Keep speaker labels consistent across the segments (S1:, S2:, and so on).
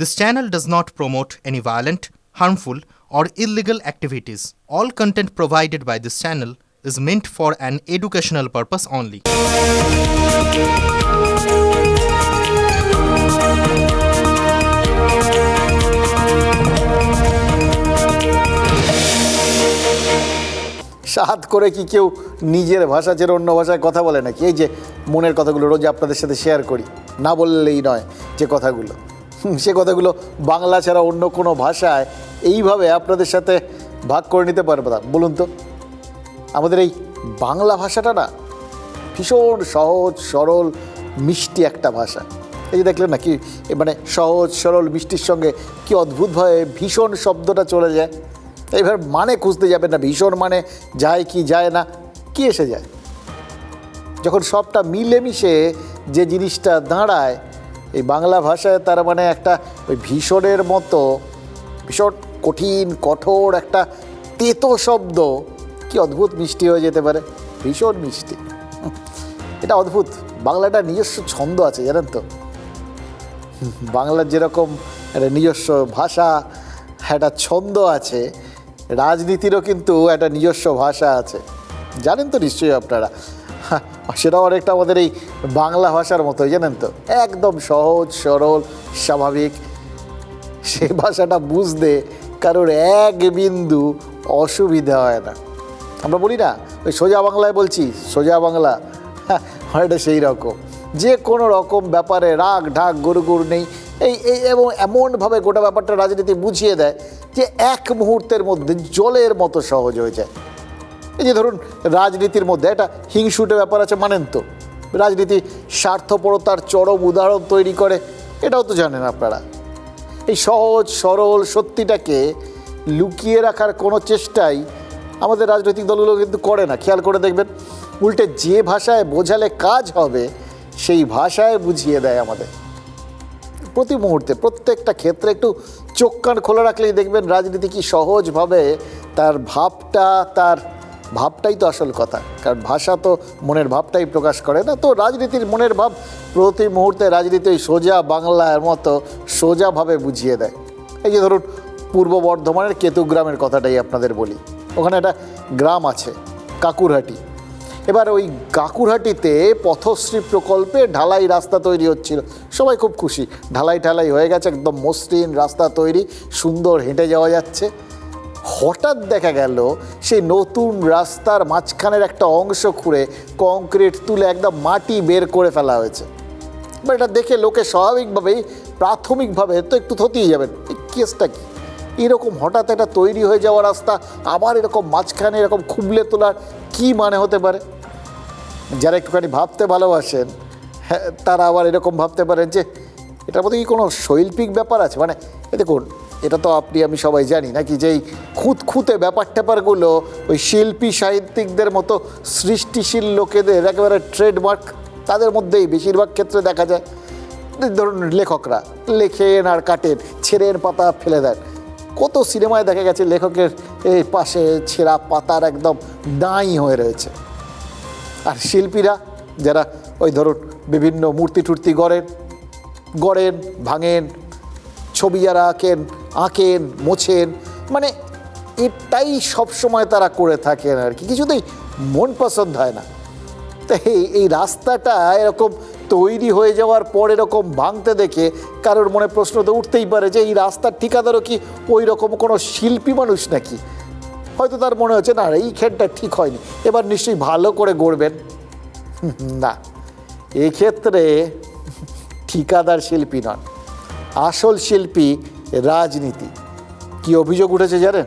S1: This channel does not promote any violent, harmful, or illegal activities. All content provided by this channel is meant for an educational purpose only.
S2: সাত করে কি কেউ নিজের ভাষা ছেড়ে অন্য ভাষায় কথা বলে নাকি? এই যে মনের কথাগুলো রোজ আপনাদের সাথে শেয়ার করি, না বললেই নয় যে কথাগুলো, সে কথাগুলো বাংলা ছাড়া অন্য কোনো ভাষায় এইভাবে আপনাদের সাথে ভাগ করে নিতে পারবে না? বলুন তো। আমাদের এই বাংলা ভাষাটা না ভীষণ সহজ সরল মিষ্টি একটা ভাষা। এই যে দেখলেন না কি মানে সহজ সরল মিষ্টির সঙ্গে কি অদ্ভুতভাবে ভীষণ শব্দটা চলে যায়। এইবার মানে খুঁজতে যাবেন না, ভীষণ মানে যায় কি যায় না, কি এসে যায়। যখন সবটা মিলেমিশে যে জিনিসটা দাঁড়ায় এই বাংলা ভাষায়, তার মানে একটা ওই ভীষণের মতো ভীষণ কঠিন কঠোর একটা তেতো শব্দ কি অদ্ভুত মিষ্টি হয়ে যেতে পারে। ভীষণ মিষ্টি, এটা অদ্ভুত। বাংলাটা নিজস্ব ছন্দ আছে জানেন তো। বাংলার যেরকম একটা নিজস্ব ভাষা, একটা ছন্দ আছে, রাজনীতিরও কিন্তু একটা নিজস্ব ভাষা আছে, জানেন তো নিশ্চয়ই আপনারা। সেটাও অনেকটা আমাদের এই বাংলা ভাষার মতোই জানেন তো, একদম সহজ সরল স্বাভাবিক। সে ভাষাটা বুঝতে কারোর এক বিন্দু অসুবিধা হয় না। আমরা বলি না ওই সোজা বাংলায় বলছি, সোজা বাংলা, হ্যাঁ এটা সেই রকম। যে কোনো রকম ব্যাপারে রাগ ঢাক গরুগুর নেই। এই এবং এমনভাবে গোটা ব্যাপারটা রাজনীতি বুঝিয়ে দেয় যে এক মুহূর্তের মধ্যে জলের মতো সহজ হয়ে যায়। এই যে ধরুন রাজনীতির মধ্যে একটা হিংসুটে ব্যাপার আছে, মানেন তো। রাজনীতি স্বার্থপরতার চরম উদাহরণ তৈরি করে, এটাও তো জানেন আপনারা। এই সহজ সরল সত্যিটাকে লুকিয়ে রাখার কোনো চেষ্টাই আমাদের রাজনৈতিক দলগুলো কিন্তু করে না, খেয়াল করে দেখবেন। উল্টে যে ভাষায় বোঝালে কাজ হবে সেই ভাষায় বুঝিয়ে দেয় আমাদের প্রতি মুহূর্তে, প্রত্যেকটা ক্ষেত্রে। একটু চোখ কান খোলা রাখলেই দেখবেন রাজনীতি কি সহজভাবে তার ভাবটাই তো আসল কথা। কারণ ভাষা তো মনের ভাবটাই প্রকাশ করে না। তো রাজনীতির মনের ভাব প্রতি মুহূর্তে রাজনীতি ওই সোজা বাংলার মতো সোজাভাবে বুঝিয়ে দেয়। এই যে ধরুন পূর্ব বর্ধমানের কেতুগ্রামের কথাটাই আপনাদের বলি। ওখানে একটা গ্রাম আছে কাকুরহাটি। এবার ওই কাকুরহাটিতে পথশ্রী প্রকল্পে ঢালাই রাস্তা তৈরি হচ্ছিল, সবাই খুব খুশি। ঢালাই হয়ে গেছে, একদম মসৃণ রাস্তা তৈরি, সুন্দর হেঁটে যাওয়া যাচ্ছে। হঠাৎ দেখা গেল সেই নতুন রাস্তার মাঝখানের একটা অংশ খুঁড়ে কংক্রিট তুলে একদম মাটি বের করে ফেলা হয়েছে। এবার এটা দেখে লোকে স্বাভাবিকভাবেই প্রাথমিকভাবে তো একটু থতিয়ে যাবেন, এই কেসটা কি? এরকম হঠাৎ একটা তৈরি হয়ে যাওয়া রাস্তা আবার এরকম মাঝখানে এরকম খুবলে তোলার কী মানে হতে পারে? যারা একটুখানি ভাবতে ভালোবাসেন হ্যাঁ, তারা আবার এরকম ভাবতে পারেন যে এটার মধ্যে কি কোনো শৈল্পিক ব্যাপার আছে। মানে দেখুন, এটা তো আমি সবাই জানি নাকি যে এই খুঁতখুঁতে ব্যাপার ট্যাপারগুলো ওই শিল্পী সাহিত্যিকদের মতো সৃষ্টিশীল লোকেদের একেবারে ট্রেডমার্ক, তাদের মধ্যেই বেশিরভাগ ক্ষেত্রে দেখা যায়। ধরুন লেখকরা লেখেন আর কাটেন, ছেঁড়ের পাতা ফেলে দেন। কত সিনেমায় দেখা গেছে লেখকের এই পাশে ছেঁড়া পাতার একদম ডাঁই হয়ে রয়েছে। আর শিল্পীরা যারা ওই ধরুন বিভিন্ন মূর্তি টুর্তি গড়েন ভাঙেন, ছবি যারা আঁকেন মোছেন, মানে এটাই সবসময় তারা করে থাকেন আর কি, কিছুতেই মন পছন্দ হয় না। তাই এই রাস্তাটা এরকম তৈরি হয়ে যাওয়ার পর এরকম ভাঙতে দেখে কারোর মনে প্রশ্ন তো উঠতেই পারে যে এই রাস্তার ঠিকাদারও কি ওই রকম কোনো শিল্পী মানুষ নাকি? হয়তো তার মনে হচ্ছে না এইখানটা ঠিক হয়নি, এবার নিশ্চয়ই ভালো করে গড়বেন। না, এক্ষেত্রে ঠিকাদার শিল্পী নন, আসল শিল্পী রাজনীতি। কি অভিযোগ উঠেছে জানেন?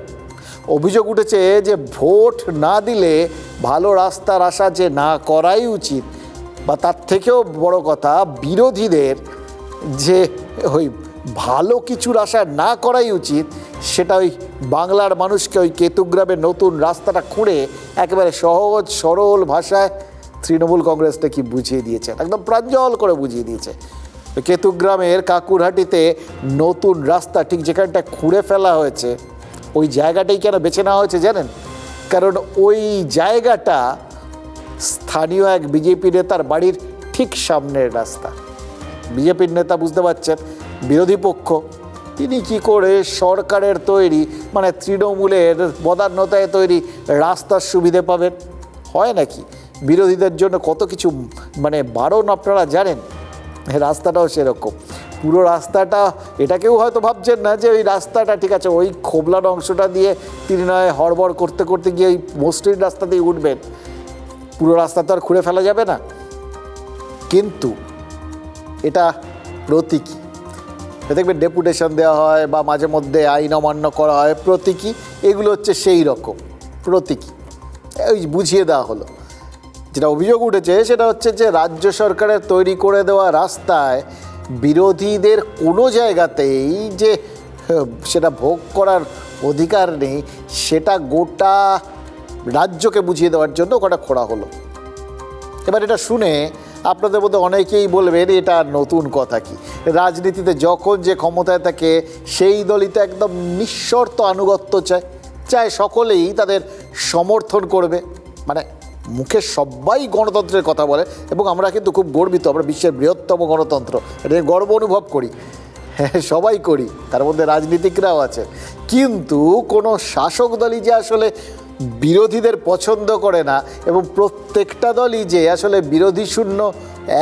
S2: অভিযোগ উঠেছে যে ভোট না দিলে ভালো রাস্তার আশা যে না করাই উচিত, বা তার থেকেও বড় কথা বিরোধীদের যে ওই ভালো কিছুর আশা না করাই উচিত, সেটা ওই বাংলার মানুষকে ওই কেতুগ্রামের নতুন রাস্তাটা খুঁড়ে একেবারে সহজ সরল ভাষায় তৃণমূল কংগ্রেসটা কি বুঝিয়ে দিয়েছে, একদম প্রাঞ্জল করে বুঝিয়ে দিয়েছে। কেতুগ্রামের কাকুরহাটিতে নতুন রাস্তা ঠিক যেখানটা খুঁড়ে ফেলা হয়েছে, ওই জায়গাটাই কেন বেছে নেওয়া হয়েছে জানেন? কারণ ওই জায়গাটা স্থানীয় এক বিজেপি নেতার বাড়ির ঠিক সামনের রাস্তা। বিজেপির নেতা বুঝতে পারছেন, বিরোধী পক্ষ তিনি কি করে সরকারের তৈরি মানে তৃণমূলের বদান্যতায় তৈরি রাস্তার সুবিধে পাবেন? হয় নাকি? বিরোধীদের জন্য কত কিছু মানে বারণ আপনারা জানেন। রাস্তাটাও সেরকম, পুরো রাস্তাটা, এটা কেউ হয়তো ভাবছেন না যে ওই রাস্তাটা ঠিক আছে, ওই খোবলার অংশটা দিয়ে তিনি নয় হড়বড় করতে করতে গিয়ে ওই মসৃণ রাস্তা দিয়ে উঠবেন, পুরো রাস্তা তো আর খুঁড়ে ফেলা যাবে না। কিন্তু এটা প্রতীকী, দেখবেন ডেপুটেশন দেওয়া হয় বা মাঝে মধ্যে আইন অমান্য করা হয়, প্রতীকী। এগুলো হচ্ছে সেই রকম প্রতীকী, ওই বুঝিয়ে দেওয়া হলো। যেটা অভিযোগ উঠেছে সেটা হচ্ছে যে রাজ্য সরকারের তৈরি করে দেওয়া রাস্তায় বিরোধীদের কোনো জায়গাতেই যে সেটা ভোগ করার অধিকার নেই, সেটা গোটা রাজ্যকে বুঝিয়ে দেওয়ার জন্য ওটা খোঁড়া হলো। এবার এটা শুনে আপনাদের মধ্যে অনেকেই বলবেন এটা নতুন কথা কি, রাজনীতিতে যখন যে ক্ষমতায় থাকে সেই দলই তো একদম নিঃশর্ত আনুগত্য চায় সকলেই তাদের সমর্থন করবে। মানে মুখে সবাই গণতন্ত্রের কথা বলে এবং আমরা কিন্তু খুব গর্বিত, আমরা বিশ্বের বৃহত্তম গণতন্ত্র, এটা গর্ব অনুভব করি, হ্যাঁ সবাই করি, তার মধ্যে রাজনীতিকরাও আছে। কিন্তু কোনো শাসক দলই যে আসলে বিরোধীদের পছন্দ করে না এবং প্রত্যেকটা দলই যে আসলে বিরোধী শূন্য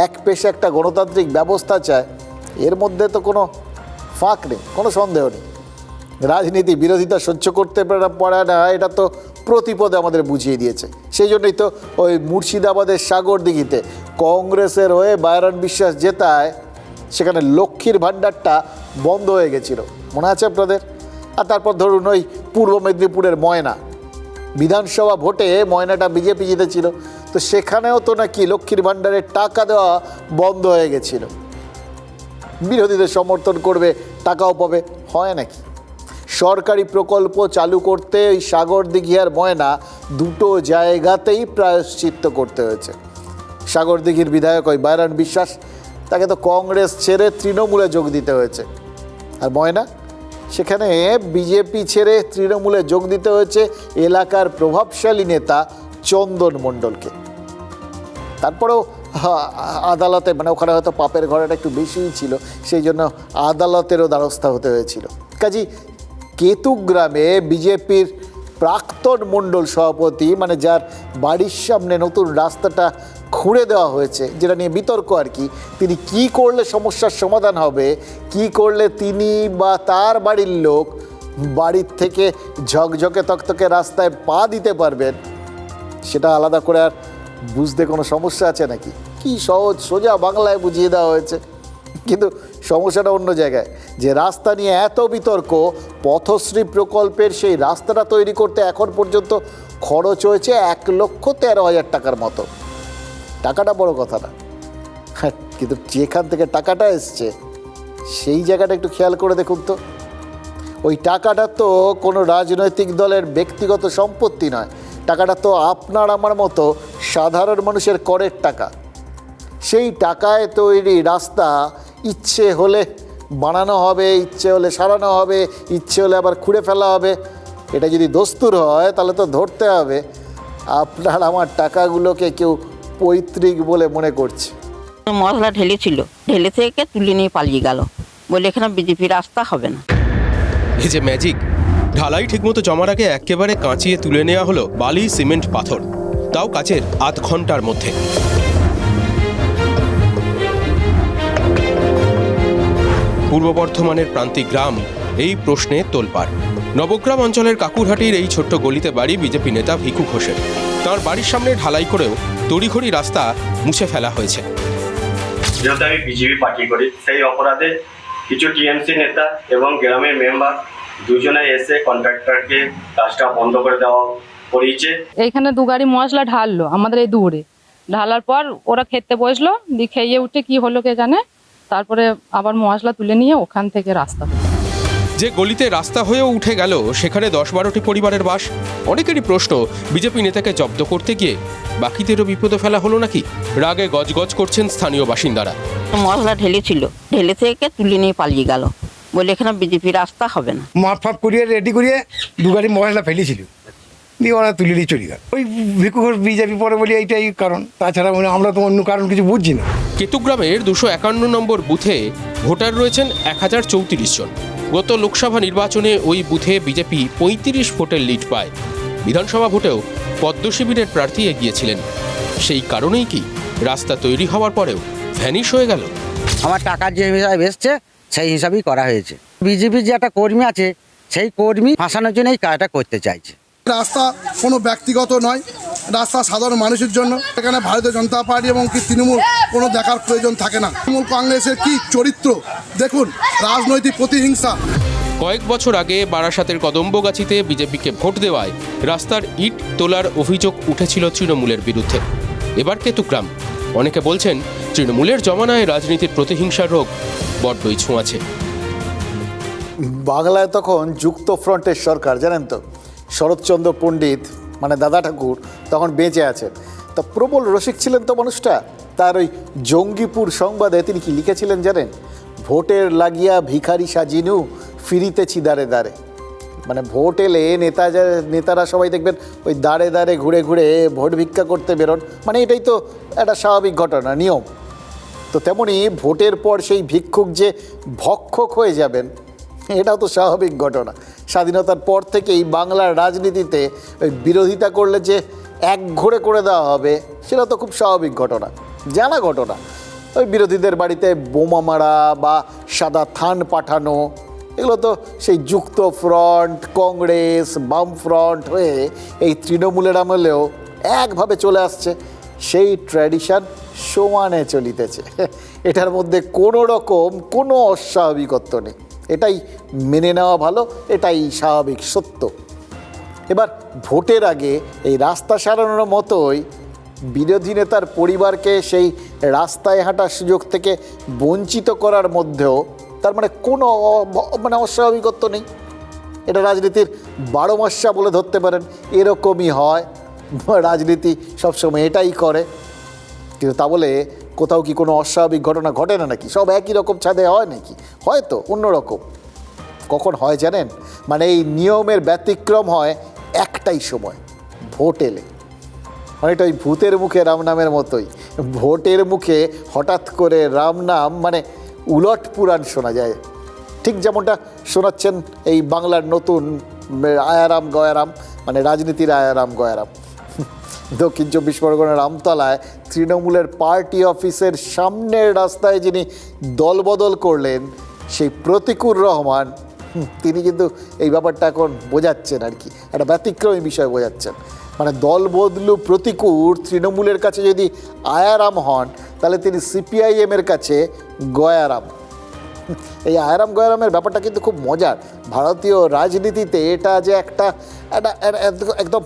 S2: এক পেশে একটা গণতান্ত্রিক ব্যবস্থা চায়, এর মধ্যে তো কোনো ফাঁক নেই, কোনো সন্দেহ নেই। রাজনীতি বিরোধিতা সহ্য করতে পারে না, এটা তো প্রতিপদে আমাদের বুঝিয়ে দিয়েছে। সেই জন্যই তো ওই মুর্শিদাবাদের সাগরদিঘিতে কংগ্রেসের হয়ে বায়রন বিশ্বাস জেতায়, সেখানে লক্ষ্মীর ভাণ্ডারটা বন্ধ হয়ে গেছিল, মনে আছে আপনাদের? আর তারপর ধরুন ওই পূর্ব মেদিনীপুরের ময়না, বিধানসভা ভোটে ময়নাটা বিজেপি জিতেছিল, তো সেখানেও তো নাকি লক্ষ্মীর ভাণ্ডারের টাকা দেওয়া বন্ধ হয়ে গেছিল। বিরোধীদের সমর্থন করবে, টাকাও পাবে, হয় নাকি? সরকারি প্রকল্প চালু করতে ওই সাগরদিঘি আর ময়না দুটো জায়গাতেই প্রায়শ্চিত্ত করতে হয়েছে। সাগরদিঘির বিধায়ক ওই বায়রন বিশ্বাস, তাকে তো কংগ্রেস ছেড়ে তৃণমূলে যোগ দিতে হয়েছে। আর ময়না, সেখানে বিজেপি ছেড়ে তৃণমূলে যোগ দিতে হয়েছে এলাকার প্রভাবশালী নেতা চন্দন মণ্ডলকে। তারপরেও আদালতে, মানে ওখানে হয়তো পাপের ঘরেটা একটু বেশিই ছিল, সেই জন্য আদালতেরও দ্বারস্থ হতে হয়েছিল। কাজী কেতুগ্রামে বিজেপির প্রাক্তন মণ্ডল সভাপতি, মানে যার বাড়ির সামনে নতুন রাস্তাটা খুঁড়ে দেওয়া হয়েছে, যেটা নিয়ে বিতর্ক আর কি, তিনি কি করলে সমস্যার সমাধান হবে, কি করলে তিনি বা তার বাড়ির লোক বাড়ির থেকে ঝকঝকে তকতকে রাস্তায় পা দিতে পারবেন, সেটা আলাদা করে আর বুঝতে কোনো সমস্যা আছে নাকি? কি সহজ সোজা বাংলায় বুঝিয়ে দেওয়া হয়েছে। কিন্তু সমস্যাটা অন্য জায়গায়, যে রাস্তা নিয়ে এত বিতর্ক, পথশ্রী প্রকল্পের সেই রাস্তাটা তৈরি করতে এখন পর্যন্ত খরচ হয়েছে 1,13,000 টাকার মতো। টাকাটা বড় কথা না, হ্যাঁ, কিন্তু যেখান থেকে টাকাটা এসছে সেই জায়গাটা একটু খেয়াল করে দেখুন তো। ওই টাকাটা তো কোনো রাজনৈতিক দলের ব্যক্তিগত সম্পত্তি নয়, টাকাটা তো আপনার আমার মতো সাধারণ মানুষের করের টাকা। সেই টাকায় তৈরি রাস্তা ইচ্ছে হলে বানানো হবে, ইচ্ছে হলে সারানো হবে, ইচ্ছে হলে আবার খুঁড়ে ফেলা হবে। এটা যদি দস্তুর হয় তাহলে তো ধরতে হবে আপনার আমার টাকাগুলোকে কেউ পৈতৃক বলে মনে করছে।
S3: মশলা ঢেলেছিল, ঢেলে থেকে তুলে নিয়ে পালিয়ে গেল, বলে এখানে বিজেপি রাস্তা হবে না।
S4: এই যে ম্যাজিক, ঢালাই ঠিকমতো জমার আগে একেবারে কাঁচিয়ে তুলে নেওয়া হলো বালি, সিমেন্ট, পাথর, তাও কাজের আধ ঘন্টার মধ্যে। পূর্ব বর্ধমানের প্রান্তিক গ্রাম এই প্রশ্নে তোলপাড়। নবগ্রাম অঞ্চলের কাকুরহাটির এই ছোট্ট গলিতে বাড়ি বিজেপি নেতা ভিকু ঘোষের। তাঁর বাড়ির সামনে ঢালাই করেও তড়িঘড়ি রাস্তা মুছে ফেলা হয়েছে।
S5: যেহেতু আমি বিজেপি পার্টি করি, সেই অপরাধে কিছু টিএমসি নেতা এবং গ্রামের মেম্বার দুজনে এসে কন্ট্রাক্টরকে কাজটা বন্ধ করে দেওয়া করিয়েছে।
S6: এইখানে 2 গাড়ি মশলা ঢাললো আমাদের এই দূরে, ঢালার পর ওরা খেতে বসলো, দিয়ে খেয়ে উঠে কি হলো কে জানে, তারপরে আবার মশলা তুলে নিয়ে ওখান থেকে রাস্তা।
S4: যে গলিতে রাস্তা হয়েও উঠে গেল সেখানে 10-12টি পরিবারের বাস। অনেকেরই প্রশ্ন, বিজেপি নেতাকে জব্দ করতে গিয়ে বাকিদেরও বিপদে ফেলা হলো নাকি? রাগে গজগজ করছেন স্থানীয় বাসিন্দারা।
S3: মশলা ঢেলেছিল, ঢেলে থেকে তুলে নিয়ে পালিয়ে গেল, বলে এখানে বিজেপি রাস্তা হবে না।
S7: মাপ করিয়ে রেডি করিয়ে 2 গাড়ি মশলা ফেলেছিল, দিয়ে ওরা তুলে নিয়ে চলে গেল। ওই ভিকু ঘোষ বিজেপি পরে বলি এইটাই কারণ, তাছাড়া আমরা তো অন্য কারণ কিছু বুঝছি না।
S4: কেতুগ্রামের 251 নম্বর বুথে ভোটার রয়েছেন 1034 জন। গত লোকসভা নির্বাচনে ওই বুথে বিজেপি ৩৫ ভোটের লিড পায়। বিধানসভা ভোটেও পদ্ম শিবিরের প্রার্থী এগিয়েছিলেন। সেই কারণেই কি রাস্তা তৈরি হওয়ার পরেও ভ্যানিশ হয়ে গেল?
S8: আমার টাকার যে হিসাবে এসছে সেই হিসাবেই করা হয়েছে। বিজেপির যে একটা কর্মী আছে সেই কর্মী ফাঁসানোর জন্য এই কাজটা করতে চাইছে।
S9: রাস্তা কোনো ব্যক্তিগত নয়, রাস্তা সাধারণ মানুষের জন্য। এখানে ভারতীয় জনতা পার্টি এবং কি তৃণমূল কোনো দেখার প্রয়োজন থাকে না। তৃণমূল কংগ্রেসের কি চরিত্র দেখুন, রাজনৈতিক প্রতিহিংসা।
S4: কয়েক বছর আগে বারাসাতের কদম্বগাছিতে বিজেপিকে ভোট দেওয়ায় রাস্তার ইট তোলার অভিযোগ উঠেছিল তৃণমূলের বিরুদ্ধে। এবার কেতুগ্রাম। অনেকে বলছেন তৃণমূলের জমানায় রাজনীতির প্রতিহিংসার রোগ বড্ডই ছোঁয়াছে।
S2: বাংলায় তখন যুক্ত ফ্রন্টের সরকার, জানেন তো, শরৎচন্দ্র পণ্ডিত মানে দাদা ঠাকুর তখন বেঁচে আছেন। তা প্রবল রসিক ছিলেন তো মানুষটা। তার ওই জঙ্গিপুর সংবাদে তিনি কি লিখেছিলেন জানেন? ভোটের লাগিয়া ভিখারি সাজিনু ফিরিতেছি দাঁড়ে দাঁড়ে। মানে ভোট এলে নেতারা সবাই দেখবেন ওই দাঁড়ে দাঁড়ে ঘুরে ঘুরে ভোট ভিক্ষা করতে বেরোন। মানে এটাই তো একটা স্বাভাবিক ঘটনা, নিয়ম। তো তেমনই ভোটের পর সেই ভিক্ষুক যে ভক্ষক হয়ে যাবেন, এটাও তো স্বাভাবিক ঘটনা। স্বাধীনতার পর থেকেই বাংলার রাজনীতিতে ওই বিরোধিতা করলে যে একঘরে করে দেওয়া হবে, সেটা তো খুব স্বাভাবিক ঘটনা, জানা ঘটনা। ওই বিরোধীদের বাড়িতে বোমা মারা বা সাদা থান পাঠানো, এগুলো তো সেই যুক্ত ফ্রন্ট, কংগ্রেস, বাম ফ্রন্ট হয়ে এই তৃণমূলের আমলেও একভাবে চলে আসছে। সেই ট্র্যাডিশন সমানে চলিতেছে। এটার মধ্যে কোনো রকম কোনো অস্বাভাবিকত্ব নেই। এটাই মেনে নেওয়া ভালো, এটাই স্বাভাবিক সত্য। এবার ভোটের আগে এই রাস্তা সারানোর মতোই বিরোধী নেতার পরিবারকে সেই রাস্তায় হাঁটার সুযোগ থেকে বঞ্চিত করার মধ্যেও তার মানে কোনো অস্বাভাবিকত্ব নেই। এটা রাজনীতির 12 মাসা বলে ধরতে পারেন। এরকমই হয়, রাজনীতি সবসময় এটাই করে। কিন্তু তা বলে কোথাও কি কোনো অস্বাভাবিক ঘটনা ঘটে না নাকি? সব একই রকম ছাদে হয় নাকি? হয়তো অন্যরকম। কখন হয় জানেন? মানে এই নিয়মের ব্যতিক্রম হয় একটাই সময়, ভোট এলে। অনেকটা ওই ভূতের মুখে রাম নামের মতোই। ভোটের মুখে হঠাৎ করে রাম নাম মানে উলট পুরাণ শোনা যায়। ঠিক যেমনটা শোনাচ্ছেন এই বাংলার নতুন আয়ারাম গয়ারাম, মানে রাজনীতির আয়ারাম গয়ারাম। দক্ষিণ 24 পরগনার আমতলায় তৃণমূলের পার্টি অফিসের সামনের রাস্তায় যিনি দলবদল করলেন, সেই প্রতিকুর রহমান, তিনি কিন্তু এই ব্যাপারটা এখন বোঝাচ্ছেন আর কি, একটা ব্যতিক্রমী বিষয় বোঝাচ্ছেন। মানে দল বদলু প্রতিকুর তৃণমূলের কাছে যদি আয়ারাম হন, তাহলে তিনি সিপিআইএমের কাছে গয়ারাম। এই আয়ারাম গয়ারামের ব্যাপারটা কিন্তু খুব মজার। ভারতীয় রাজনীতিতে এটা যে একটা একদম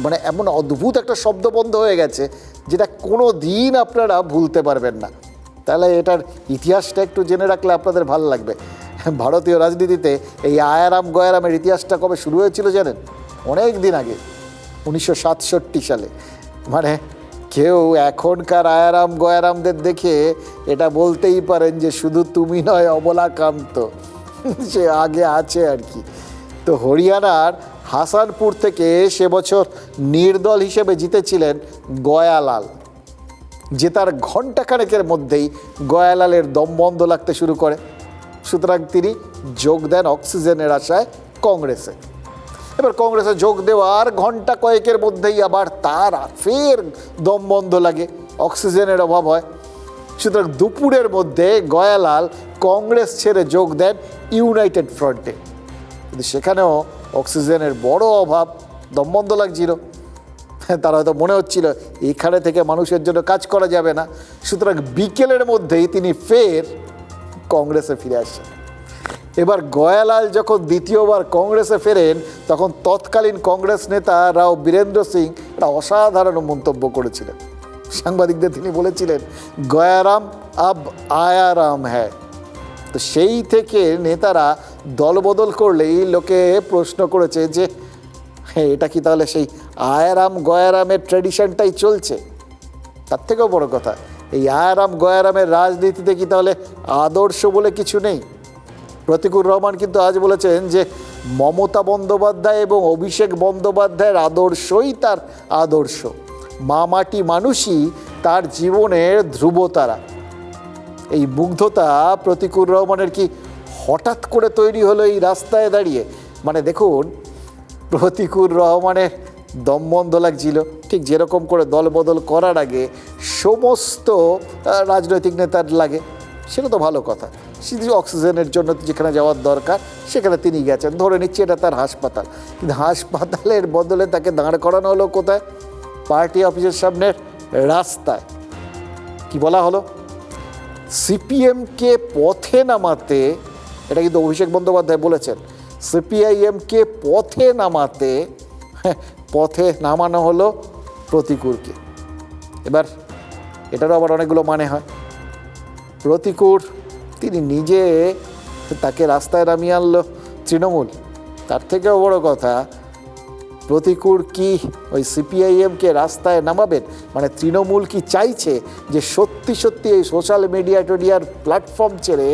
S2: মানে এমন অদ্ভুত একটা শব্দবন্ধ হয়ে গেছে, যেটা কোনো দিন আপনারা ভুলতে পারবেন না। তাহলে এটার ইতিহাসটা একটু জেনে রাখলে আপনাদের ভালো লাগবে। ভারতীয় রাজনীতিতে এই আয়ারাম গয়ারামের ইতিহাসটা কবে শুরু হয়েছিল জানেন? অনেক দিন আগে, 1967 সালে। মানে কেউ এখনকার আয়ারাম গয়ারামদের দেখে এটা বলতেই পারেন যে শুধু তুমি নয় অবলাকান্ত, সে আগে আছে আর কি। তো হরিয়ানার হাসানপুর থেকে সে বছর নির্দল হিসেবে জিতেছিলেন গয়ালাল। জেতার ঘণ্টাখানেকের মধ্যেই গয়ালালের দম বন্ধ লাগতে শুরু করে। সুতরাং তিনি যোগ দেন অক্সিজেনের আশায় কংগ্রেসে। এবার কংগ্রেসে যোগ দেওয়ার ঘণ্টা কয়েকের মধ্যেই আবার তার ফের দম বন্ধ লাগে, অক্সিজেনের অভাব হয়। সুতরাং দুপুরের মধ্যে গয়ালাল কংগ্রেস ছেড়ে যোগ দেন ইউনাইটেড ফ্রন্টে। কিন্তু সেখানেও অক্সিজেনের বড় অভাব, দম বন্ধ লাগছিল। তার হয়তো মনে হচ্ছিল এখানে থেকে মানুষের জন্য কাজ করা যাবে না। সুতরাং বিকেলের মধ্যেই তিনি ফের কংগ্রেসে ফিরে আসেন। এবার গয়ালাল যখন দ্বিতীয়বার কংগ্রেসে ফেরেন, তখন তৎকালীন কংগ্রেস নেতা রাও বীরেন্দ্র সিং একটা অসাধারণ মন্তব্য করেছিলেন। সাংবাদিকদের তিনি বলেছিলেন, গয়ারাম আব আয়ারাম হ্যায়। তো সেই থেকে নেতারা দলবদল করলেই লোকে প্রশ্ন করেছে যে হ্যাঁ, এটা কি তাহলে সেই আয়ারাম গয়ারামের ট্র্যাডিশনটাই চলছে? তার থেকেও বড় কথা, এই আয়ারাম গয়ারামের রাজনীতিতে কি তাহলে আদর্শ বলে কিছু নেই? প্রতিকুর রহমান কিন্তু আজ বলেছেন যে মমতা বন্দ্যোপাধ্যায় এবং অভিষেক বন্দ্যোপাধ্যায়ের আদর্শই তার আদর্শ, মামাটি মানুষই তার জীবনের ধ্রুবতারা। এই মুগ্ধতা প্রতিকুর রহমানের কি হঠাৎ করে তৈরি হলো এই রাস্তায় দাঁড়িয়ে। মানে দেখুন, প্রতিকুর রহমানের দমবন্ধ লাগছিল, ঠিক যেরকম করে দলবদল করার আগে সমস্ত রাজনৈতিক নেতার লাগে। সেটা তো ভালো কথা, শুধু অক্সিজেনের জন্য যেখানে যাওয়ার দরকার সেখানে তিনি গেছেন, ধরে নিচ্ছি এটা তার হাসপাতাল। কিন্তু হাসপাতালের বদলে তাকে দাঁড় করানো হলো কোথায়? পার্টি অফিসের সামনের রাস্তায়। কি বলা হলো? সিপিএমকে পথে নামাতে, এটা কিন্তু অভিষেক বন্দ্যোপাধ্যায় বলেছেন, সিপিআইএমকে পথে নামাতে পথে নামানো হলো প্রতিকুরকে। এবার এটারও আবার অনেকগুলো মানে হয়। প্রতিকুর তিনি নিজে তাকে রাস্তায় নামিয়ে আনলো তৃণমূল। তার থেকেও বড় কথা, প্রতিকুর কি ওই সিপিআইএমকে রাস্তায় নামাবেন? মানে তৃণমূল কি চাইছে যে সত্যি সত্যি এই সোশ্যাল মিডিয়ার প্ল্যাটফর্ম ছেড়ে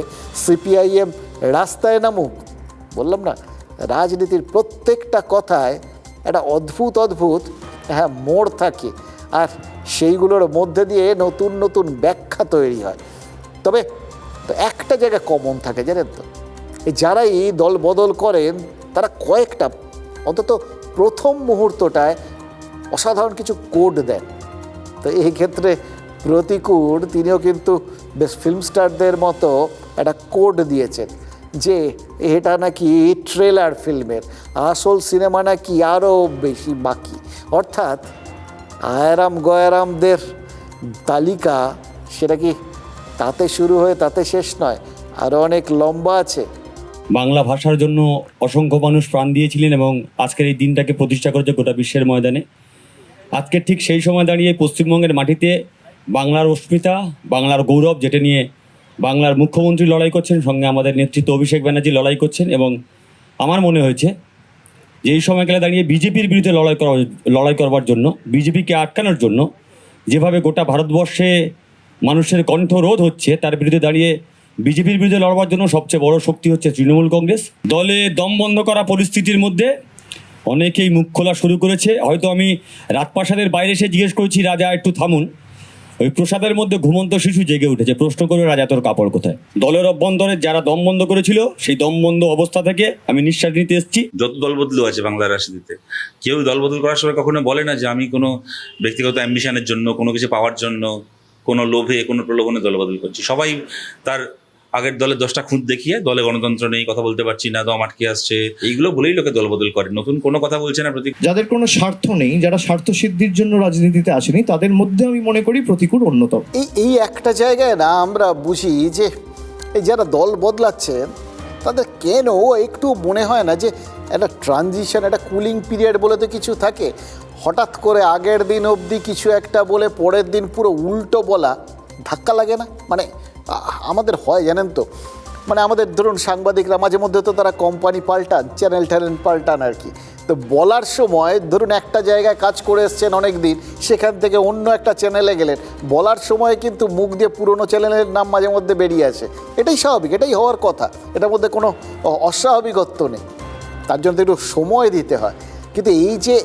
S2: সিপিআইএম রাস্তায় নামুক? বললাম না, রাজনীতির প্রত্যেকটা কথায় একটা অদ্ভুত মোড় থাকে, আর সেইগুলোর মধ্যে দিয়ে নতুন নতুন ব্যাখ্যা তৈরি হয়। তবে একটা জায়গা কমন থাকে, জানেন তো, এই যারাই দল বদল করেন তারা কয়েকটা, অন্তত প্রথম মুহূর্তটায় অসাধারণ কিছু কোড দেন। তো এই ক্ষেত্রে প্রতিকুর তিনিও কিন্তু বেশ ফিল্ম স্টারদের মতো একটা কোড দিয়েছেন যে এটা নাকি ট্রেলার ফিল্মের, আসল সিনেমা নাকি আরও বেশি বাকি। অর্থাৎ আয়ারাম গয়ারামদের তালিকা সেটা কি তাতে শুরু হয়ে তাতে শেষ নয়, আরও অনেক লম্বা আছে।
S10: বাংলা ভাষার জন্য অসংখ্য মানুষ প্রাণ দিয়েছিলেন এবং আজকের এই দিনটাকে প্রতিষ্ঠা করেছে গোটা বিশ্বের ময়দানে। আজকে ঠিক সেই সময় দাঁড়িয়ে পশ্চিমবঙ্গের মাটিতে বাংলার অস্মিতা, বাংলার গৌরব, যেটা নিয়ে বাংলার মুখ্যমন্ত্রী লড়াই করছেন, সঙ্গে আমাদের নেতৃত্ব অভিষেক ব্যানার্জি লড়াই করছেন। এবং আমার মনে হয়েছে যে এই সময়কালে দাঁড়িয়ে বিজেপির বিরুদ্ধে লড়াই করবার জন্য, বিজেপিকে আটকানোর জন্য যেভাবে গোটা ভারতবর্ষে মানুষের কণ্ঠরোধ হচ্ছে, তার বিরুদ্ধে দাঁড়িয়ে বিজেপির বিরুদ্ধে লড়বার জন্য সবচেয়ে বড় শক্তি হচ্ছে তৃণমূল কংগ্রেস। দলে দম বন্ধ করা পরিস্থিতির মধ্যে অনেকেই মুখ খোলা শুরু করেছে। হয়তো আমি রাজপ্রাসাদের বাইরে এসে জিজ্ঞেস করেছি, রাজা একটু থামুন। ওই প্রসাদের মধ্যে ঘুমন্ত শিশু জেগে উঠেছে, প্রশ্ন করে, রাজা তোর কাপড় কোথায়? দলের অভ্যন্তরে যারা দম বন্ধ করেছিল, সেই দম বন্ধ অবস্থা থেকে আমি নিঃশ্বাস নিতে এসেছি।
S11: যত দলবদলু আছে বাংলার রাজনীতিতে, কেউ দলবদল করার সময় কখনো বলে না যে আমি কোনো ব্যক্তিগত অ্যাম্বিশনের জন্য, কোনো কিছু পাওয়ার জন্য, কোনো লোভে, কোনো প্রলোভনে দলবদল করছি। সবাই তার আগের দলে 10টা খুঁত দেখিয়ে দলে গণতন্ত্র নেই, কথা বলতে পারছি না, দম আটকে আসছে, এইগুলো বলেই লোকে দলবদল করে। নতুন কোনো কথা বলছে না প্রতীক।
S12: যাদের কোনো স্বার্থ নেই, যারা স্বার্থ সিদ্ধির জন্য রাজনীতিতে আসেনি, তাদের মধ্যে আমি মনে করি প্রতিকুর অন্যতম।
S2: এই একটা জায়গায় না আমরা বুঝি যে এই যারা দল বদলাচ্ছেন তাদের কেন একটু মনে হয় না যে একটা ট্রানজিশন, একটা কুলিং পিরিয়ড বলে তো কিছু থাকে। হঠাৎ করে আগের দিন অবধি কিছু একটা বলে পরের দিন পুরো উল্টো বলা, ধাক্কা লাগে না? মানে আমাদের হয় জানেন তো, মানে আমাদের ধরুন সাংবাদিকরা মাঝে মধ্যে তো তারা কোম্পানি পাল্টান, চ্যানেল পাল্টান আর কি। তো বলার সময় ধরুন একটা জায়গায় কাজ করে এসছেন অনেক দিন, সেখান থেকে অন্য একটা চ্যানেলে গেলেন, বলার সময় কিন্তু মুখ দিয়ে পুরনো চ্যানেলের নাম মাঝে মধ্যে বেরিয়ে আসে। এটাই স্বাভাবিক, এটাই হওয়ার কথা, এটার মধ্যে কোনো অস্বাভাবিকত্ব নেই। তার জন্য একটু সময় দিতে হয়। কিন্তু এই যে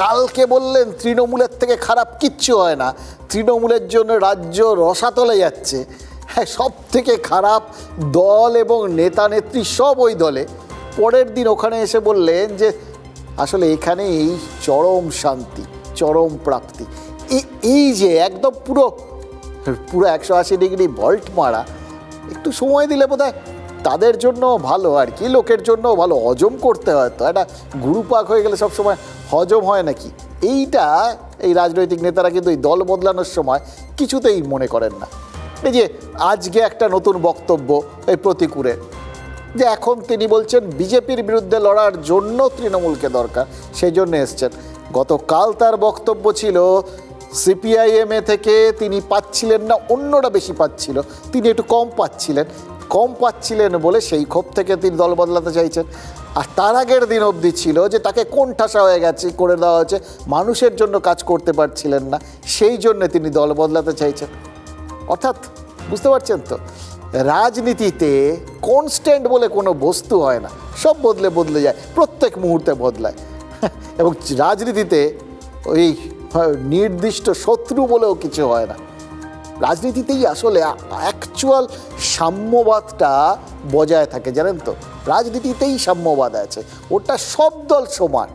S2: কালকে বললেন তৃণমূলের থেকে খারাপ কিচ্ছু হয় না, তৃণমূলের জন্য রাজ্য রসাতলে যাচ্ছে, হ্যাঁ সব থেকে খারাপ দল এবং নেতা নেত্রী সব ওই দলে, পরের দিন ওখানে এসে বললেন যে আসলে এখানেই চরম শান্তি, চরম প্রাপ্তি। এই যে একদম পুরো 180 ডিগ্রি ভল্ট মারা, একটু সময় দিলে বোধহয় তাদের জন্য ভালো আর কি, লোকের জন্য ভালো। হজম করতে হয় তো, একটা গুরুপাক হয়ে গেলে সবসময় হজম হয় নাকি? এইটা এই রাজনৈতিক নেতারা কিন্তু এই দল বদলানোর সময় কিছুতেই মনে করেন না। এই যে আজকে একটা নতুন বক্তব্য এই প্রতিকুরের, যে এখন তিনি বলছেন বিজেপির বিরুদ্ধে লড়ার জন্য তৃণমূলকে দরকার, সেই জন্য এসছেন। গতকাল তার বক্তব্য ছিল সিপিআইএমএ থেকে তিনি পাচ্ছিলেন না, অন্যরা বেশি পাচ্ছিল, তিনি একটু কম পাচ্ছিলেন বলে সেই ক্ষোভ থেকে তিনি দল বদলাতে চাইছেন। আর তার আগের দিন অবধি ছিল যে তাকে কোণঠাসা হয়ে গেছে, করে দেওয়া হয়েছে, মানুষের জন্য কাজ করতে পারছিলেন না, সেই জন্য তিনি দল বদলাতে চাইছেন। অর্থাৎ বুঝতে পারছেন তো, রাজনীতিতে কনস্ট্যান্ট বলে কোনো বস্তু হয় না, সব বদলে যায়, প্রত্যেক মুহূর্তে বদলায়। এবং রাজনীতিতে ওই নির্দিষ্ট শত্রু বলেও কিছু হয় না। রাজনীতিতেই আসলে অ্যাকচুয়াল সাম্যবাদটা বজায় থাকে, জানেন তো, রাজনীতিতেই সাম্যবাদ আছে, ওটা সব দল সমান।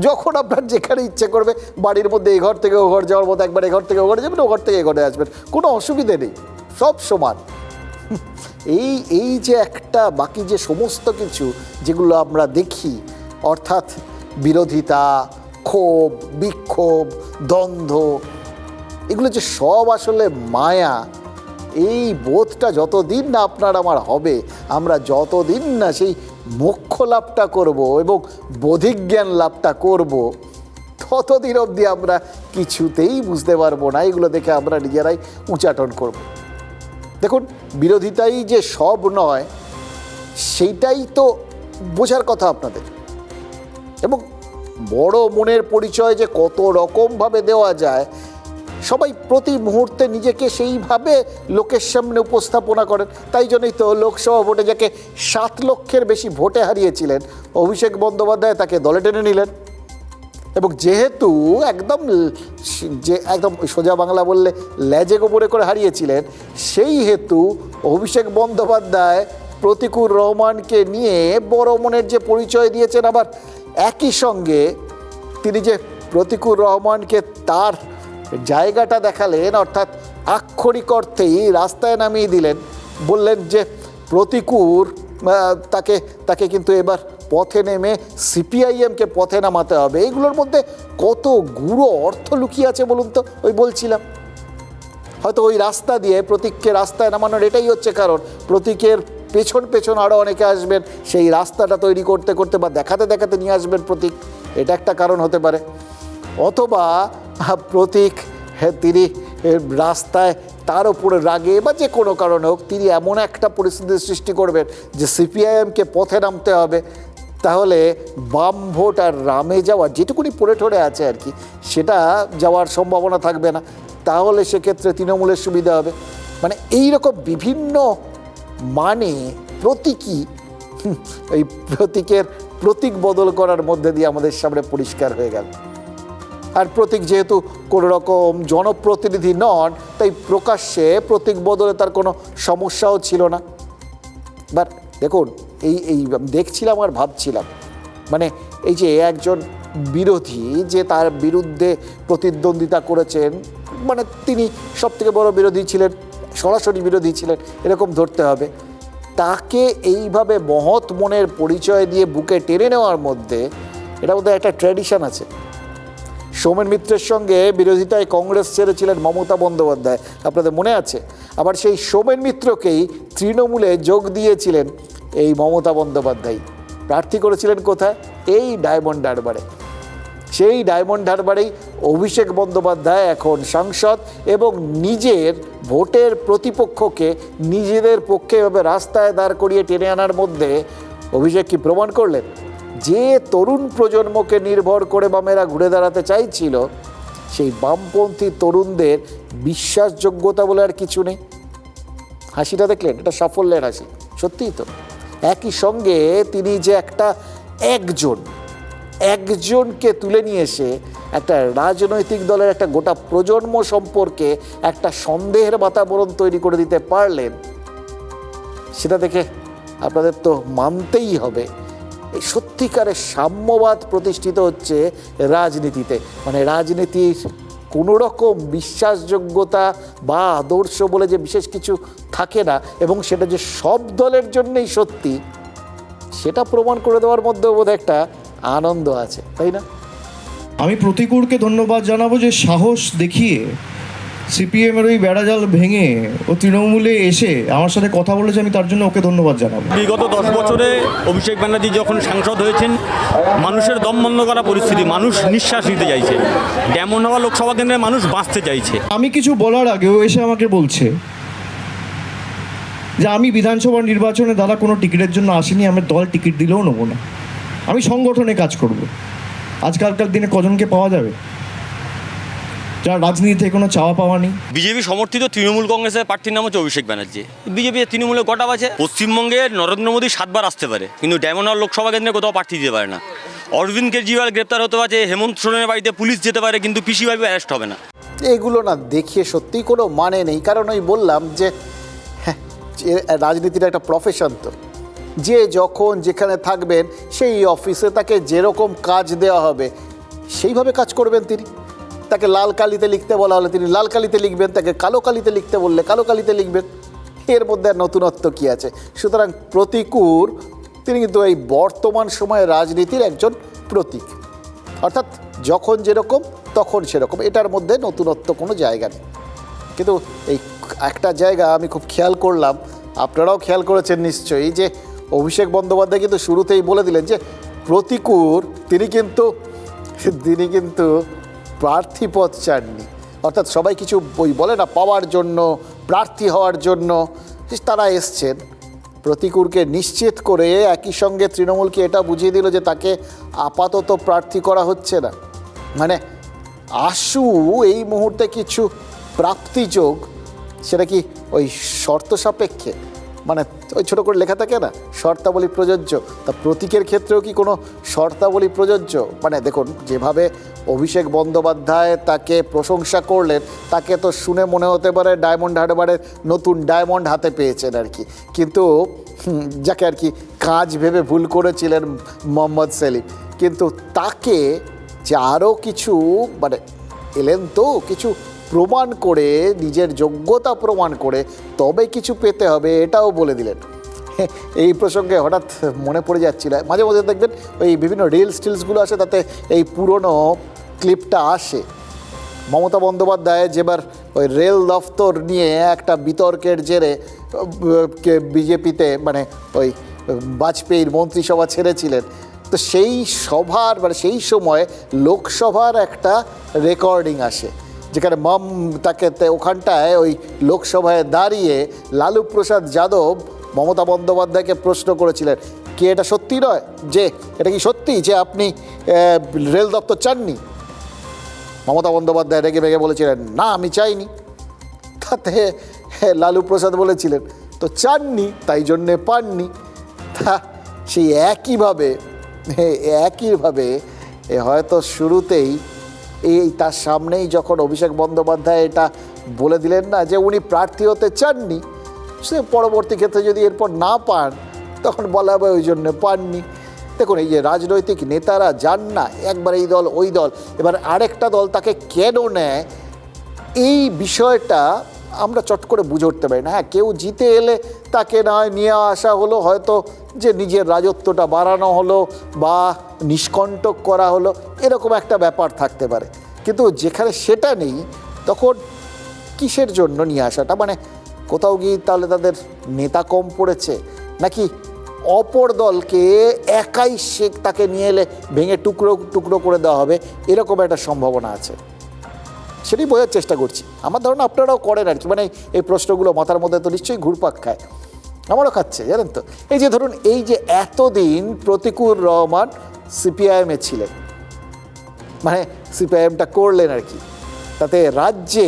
S2: যখন আপনার যেখানে ইচ্ছে করবে বাড়ির মধ্যে এই ঘর থেকে ও ঘর যাওয়ার মতো একবার এ ঘর থেকে ও ঘরে যাবেন, ও ঘর থেকে এ ঘরে আসবেন, কোনো অসুবিধে নেই, সব সমান। এই যে একটা বাকি যে সমস্ত কিছু যেগুলো আমরা দেখি, অর্থাৎ বিরোধিতা, ক্ষোভ, বিক্ষোভ, দ্বন্দ্ব, এগুলো যে সব আসলে মায়া, এই বোধটা যতদিন না আপনার আমার হবে, আমরা যতদিন না সেই মোক্ষ লাভটা করব এবং বোধিজ্ঞান লাভটা করব, ততদিন অবধি আমরা কিছুতেই বুঝতে পারবো না। এগুলো দেখে আমরা নিজেরাই উচ্চাটন করব। দেখুন, বিরোধিতাই যে সব নয় সেইটাই তো বোঝার কথা আপনাদের। এবং বড় মনের পরিচয় যে কত রকমভাবে দেওয়া যায়, সবাই প্রতি মুহূর্তে নিজেকে সেইভাবে লোকের সামনে উপস্থাপনা করেন। তাই জন্যই তো লোকসভা ভোটে যাকে 7 লক্ষের বেশি ভোটে হারিয়েছিলেন অভিষেক বন্দ্যোপাধ্যায়, তাকে দলে টেনে নিলেন। এবং যেহেতু একদম সোজা বাংলা বললে লেজে গোবরে করে হারিয়েছিলেন, সেই হেতু অভিষেক বন্দ্যোপাধ্যায় প্রতিকুর রহমানকে নিয়ে বড় মনের যে পরিচয় দিয়েছেন, আবার একই সঙ্গে তিনি যে প্রতিকুর রহমানকে তার জায়গাটা দেখালেন, অর্থাৎ আক্ষরিক অর্থেই রাস্তায় নামিয়ে দিলেন, বললেন যে প্রতিকুর তাকে কিন্তু এবার পথে নেমে সিপিআইএমকে পথে নামাতে হবে। এইগুলোর মধ্যে কত গূঢ় অর্থ লুকিয়ে আছে বলুন তো। ওই বলছিলাম, হয়তো ওই রাস্তা দিয়ে প্রতীককে রাস্তায় নামানোর এটাই হচ্ছে কারণ, প্রতীকের পেছন আরও অনেকে আসবেন, সেই রাস্তাটা তৈরি করতে করতে বা দেখাতে নিয়ে আসবেন প্রতীক, এটা একটা কারণ হতে পারে। অথবা প্রতীক তিনি রাস্তায় তার উপরে রাগে বা যে কোনো কারণে হোক তিনি এমন একটা পরিস্থিতির সৃষ্টি করবেন যে সিপিআইএমকে পথে নামতে হবে, তাহলে বাম ভোট আর রামে যাওয়ার যেটুকুনি পড়ে ঠরে আছে আর কি, সেটা যাওয়ার সম্ভাবনা থাকবে না। তাহলে সেক্ষেত্রে তৃণমূলের সুবিধা হবে। মানে এই রকম বিভিন্ন মানে প্রতীকী, এই প্রতীকের প্রতীক বদল করার মধ্যে দিয়ে আমাদের সামনে পরিষ্কার হয়ে গেল। আর প্রতীক যেহেতু কোনো রকম জনপ্রতিনিধি নন, তাই প্রকাশ্যে প্রতীক বদলে তার কোনো সমস্যাও ছিল না। বাট দেখুন, এই দেখছিলাম আর ভাবছিলাম, মানে এই যে একজন বিরোধী যে তার বিরুদ্ধে প্রতিদ্বন্দ্বিতা করেছেন, মানে তিনি সবথেকে বড় বিরোধী ছিলেন, সরাসরি বিরোধী ছিলেন এরকম ধরতে হবে, তাকে এইভাবে মহৎ মনের পরিচয় দিয়ে বুকে টেনে নেওয়ার মধ্যে এটা বোধহয় একটা ট্র্যাডিশন আছে। সৌমেন মিত্রের সঙ্গে বিরোধিতায় কংগ্রেস ছেড়েছিলেন মমতা বন্দ্যোপাধ্যায়, আপনাদের মনে আছে? আবার সেই সৌমেন মিত্রকেই তৃণমূলে যোগ দিয়েছিলেন এই মমতা বন্দ্যোপাধ্যায়। প্রার্থী করেছিলেন কোথায়? এই ডায়মন্ড হারবারে। সেই ডায়মন্ড হারবারেই অভিষেক বন্দ্যোপাধ্যায় এখন সাংসদ এবং নিজের ভোটের প্রতিপক্ষকে নিজেদের পক্ষে এভাবে রাস্তায় দাঁড় করিয়ে টেনে আনার মধ্যে অভিষেক কি প্রমাণ করলেন? যে তরুণ প্রজন্মকে নির্ভর করে বামেরা ঘুরে দাঁড়াতে চাইছিল, সেই বামপন্থী তরুণদের বিশ্বাসযোগ্যতা বলে আর কিছু নেই। হাসিটা দেখলেন? এটা সাফল্যের হাসি, সত্যিই তো। একই সঙ্গে তিনি যে একজনকে তুলে নিয়ে এসে একটা রাজনৈতিক দলের একটা গোটা প্রজন্ম সম্পর্কে একটা সন্দেহের বাতাবরণ তৈরি করে দিতে পারলেন, সেটা দেখে আপনাদের তো মানতেই হবে এই সত্যিকারের সাম্যবাদ প্রতিষ্ঠিত হচ্ছে রাজনীতিতে। মানে রাজনীতির কোনো রকম বিশ্বাসযোগ্যতা বা আদর্শ বলে যে বিশেষ কিছু থাকে না, এবং সেটা যে সব দলের জন্যই সত্যি, সেটা প্রমাণ করে দেওয়ার মধ্যেও বোধ একটা আনন্দ আছে, তাই না?
S12: আমি প্রতিকূলকে ধন্যবাদ জানাবো যে সাহস দেখিয়ে সিপিএমের ওই বেড়াজাল ভেঙে ও তৃণমূলে এসে আমার সাথে কথা বলেছে, আমি তার জন্য ওকে ধন্যবাদ জানাবো।
S10: বিগত 10 বছরে অভিষেক ব্যানার্জি যখন সাংসদ হয়েছেন, মানুষের দম বন্ধ করা পরিস্থিতি, মানুষ নিঃশ্বাস নিতে চাইছে, যেমন হওয়া লোকসভা কেন্দ্রে মানুষ বাঁচতে চাইছে।
S12: আমি কিছু বলার আগে ও এসে আমাকে বলছে যে আমি বিধানসভা নির্বাচনে দাদা কোনো টিকিটের জন্য আসিনি, আমার দল টিকিট দিলেও নেবো না, আমি সংগঠনে কাজ করব। আজকালকার দিনে কজনকে পাওয়া যাবে যার রাজনীতিতে কোনো চাওয়া পাওয়া নেই?
S10: বিজেপি সমর্থিত তৃণমূল কংগ্রেসের প্রার্থীর নাম হচ্ছে অভিষেক ব্যানার্জি। বিজেপি তৃণমূলের গোটা আছে। পশ্চিমবঙ্গে নরেন্দ্র মোদী 7 বার আসতে পারে, কিন্তু ডায়মন্ড হারবার লোকসভা কেন্দ্রে কোথাও প্রার্থী দিতে পারে না। অরবিন্দ কেজরিওয়াল গ্রেপ্তার হতে পারে, হেমন্ত সোরেনের বাড়িতে পুলিশ যেতে পারে, কিন্তু পিসি ভাইপো অ্যারেস্ট হবে না।
S2: এগুলো না দেখিয়ে সত্যিই কোনো মানে নেই। কারণ ওই বললাম যে হ্যাঁ, রাজনীতির একটা প্রফেশন, তো যে যখন যেখানে থাকবেন সেই অফিসে তাকে যেরকম কাজ দেওয়া হবে সেইভাবে কাজ করবেন তিনি। তাকে লাল কালিতে লিখতে বলা হলে তিনি লাল কালিতে লিখবেন, তাকে কালো কালিতে লিখতে বললে কালো কালিতে লিখবেন। এর মধ্যে আর নতুনত্ব কী আছে? সুতরাং প্রতিকূর তিনি কিন্তু এই বর্তমান সময়ে রাজনীতির একজন প্রতীক, অর্থাৎ যখন যেরকম তখন সেরকম, এটার মধ্যে নতুনত্ব কোনো জায়গা নেই। কিন্তু এই একটা জায়গা আমি খুব খেয়াল করলাম, আপনারাও খেয়াল করেছেন নিশ্চয়ই, যে অভিষেক বন্দ্যোপাধ্যায় কিন্তু শুরুতেই বলে দিলেন যে প্রতিকূর তিনি কিন্তু প্রার্থীপদ চাননি। অর্থাৎ সবাই কিছু বলে না পাওয়ার জন্য, প্রার্থী হওয়ার জন্য তারা এসছেন। প্রতিকূরকে নিশ্চিত করে একই সঙ্গে তৃণমূলকে এটা বুঝিয়ে দিল যে তাকে আপাতত প্রার্থী করা হচ্ছে না। মানে আশু এই মুহূর্তে কিছু প্রাপ্তিযোগ, সেটা কি ওই শর্ত সাপেক্ষে, মানে ওই ছোটো করে লেখা থাকে না শর্তাবলী প্রযোজ্য, তা প্রতীকের ক্ষেত্রেও কি কোনো শর্তাবলী প্রযোজ্য? মানে দেখুন, যেভাবে অভিষেক বন্দ্যোপাধ্যায় তাকে প্রশংসা করলেন, তাকে তো শুনে মনে হতে পারে ডায়মন্ড হারবারের নতুন ডায়মন্ড হাতে পেয়েছেন আর কি। কিন্তু যাকে আর কি কাজ ভেবে ভুল করেছিলেন মোহাম্মদ সেলিম, কিন্তু তাকে যে আরও কিছু মানে এলেন তো কিছু প্রমাণ করে, নিজের যোগ্যতা প্রমাণ করে তবে কিছু পেতে হবে, এটাও বলে দিলেন। এই প্রসঙ্গে হঠাৎ মনে পড়ে যাচ্ছিল, মাঝে মাঝে দেখবেন ওই বিভিন্ন রিলসগুলো আসে, তাতে এই পুরনো ক্লিপটা আসে। মমতা বন্দ্যোপাধ্যায় যেবার ওই রেল দফতর নিয়ে একটা বিতর্কের জেরে বিজেপিতে মানে ওই বাজপেয়ীর মন্ত্রিসভা ছেড়েছিলেন, তো সেই সভার মানে সেই সময় লোকসভার একটা রেকর্ডিং আসে, যেখানে তাকে ওখানটায় ওই লোকসভায় দাঁড়িয়ে লালু প্রসাদ যাদব মমতা বন্দ্যোপাধ্যায়কে প্রশ্ন করেছিলেন, কি এটা সত্যি নয়, যে এটা কি সত্যি যে আপনি রেল দপ্তর চাননি? মমতা বন্দ্যোপাধ্যায় রেগে বেগে বলেছিলেন, না আমি চাইনি। তাতে লালু প্রসাদ বলেছিলেন, তো চাননি তাই জন্যে পাননি। তা সেই একইভাবে হয়তো শুরুতেই তার সামনেই যখন অভিষেক বন্দ্যোপাধ্যায় এটা বলে দিলেন না যে উনি প্রার্থী হতে চাননি, সে পরবর্তী ক্ষেত্রে যদি এরপর না পান তখন বলা হবে ওই জন্যে পাননি। দেখুন, এই যে রাজনৈতিক নেতারা যান না একবার এই দল ওই দল, এবার আরেকটা দল তাকে কেন নেয়, এই বিষয়টা আমরা চট করে বুঝে উঠতে পারি না। হ্যাঁ, কেউ জিতে এলে তাকে না হয় নিয়ে আসা হলো, হয়তো যে নিজের রাজত্বটা বাড়ানো হলো বা নিষ্কণ্টক করা হলো, এরকম একটা ব্যাপার থাকতে পারে। কিন্তু যেখানে সেটা নেই তখন কিসের জন্য নিয়ে আসাটা? মানে কোথাও গিয়ে তাহলে তাদের নেতা কম পড়েছে, নাকি অপর দলকে একাই তাকে নিয়ে এলে ভেঙে টুকরো টুকরো করে দেওয়া হবে, এরকম একটা সম্ভাবনা আছে? সেটাই বোঝার চেষ্টা করছি। আমার ধারণা আপনারাও করেন আর কি, মানে এই প্রশ্নগুলো মাথার মধ্যে তো নিশ্চয়ই ঘুরপাক খায়, আমারও খাচ্ছে, জানেন তো। এই যে ধরুন, এই যে এতদিন প্রতিকূর রহমান সিপিআইএমে ছিলেন, মানে সিপিআইএমটা করলেন আর কি, তাতে রাজ্যে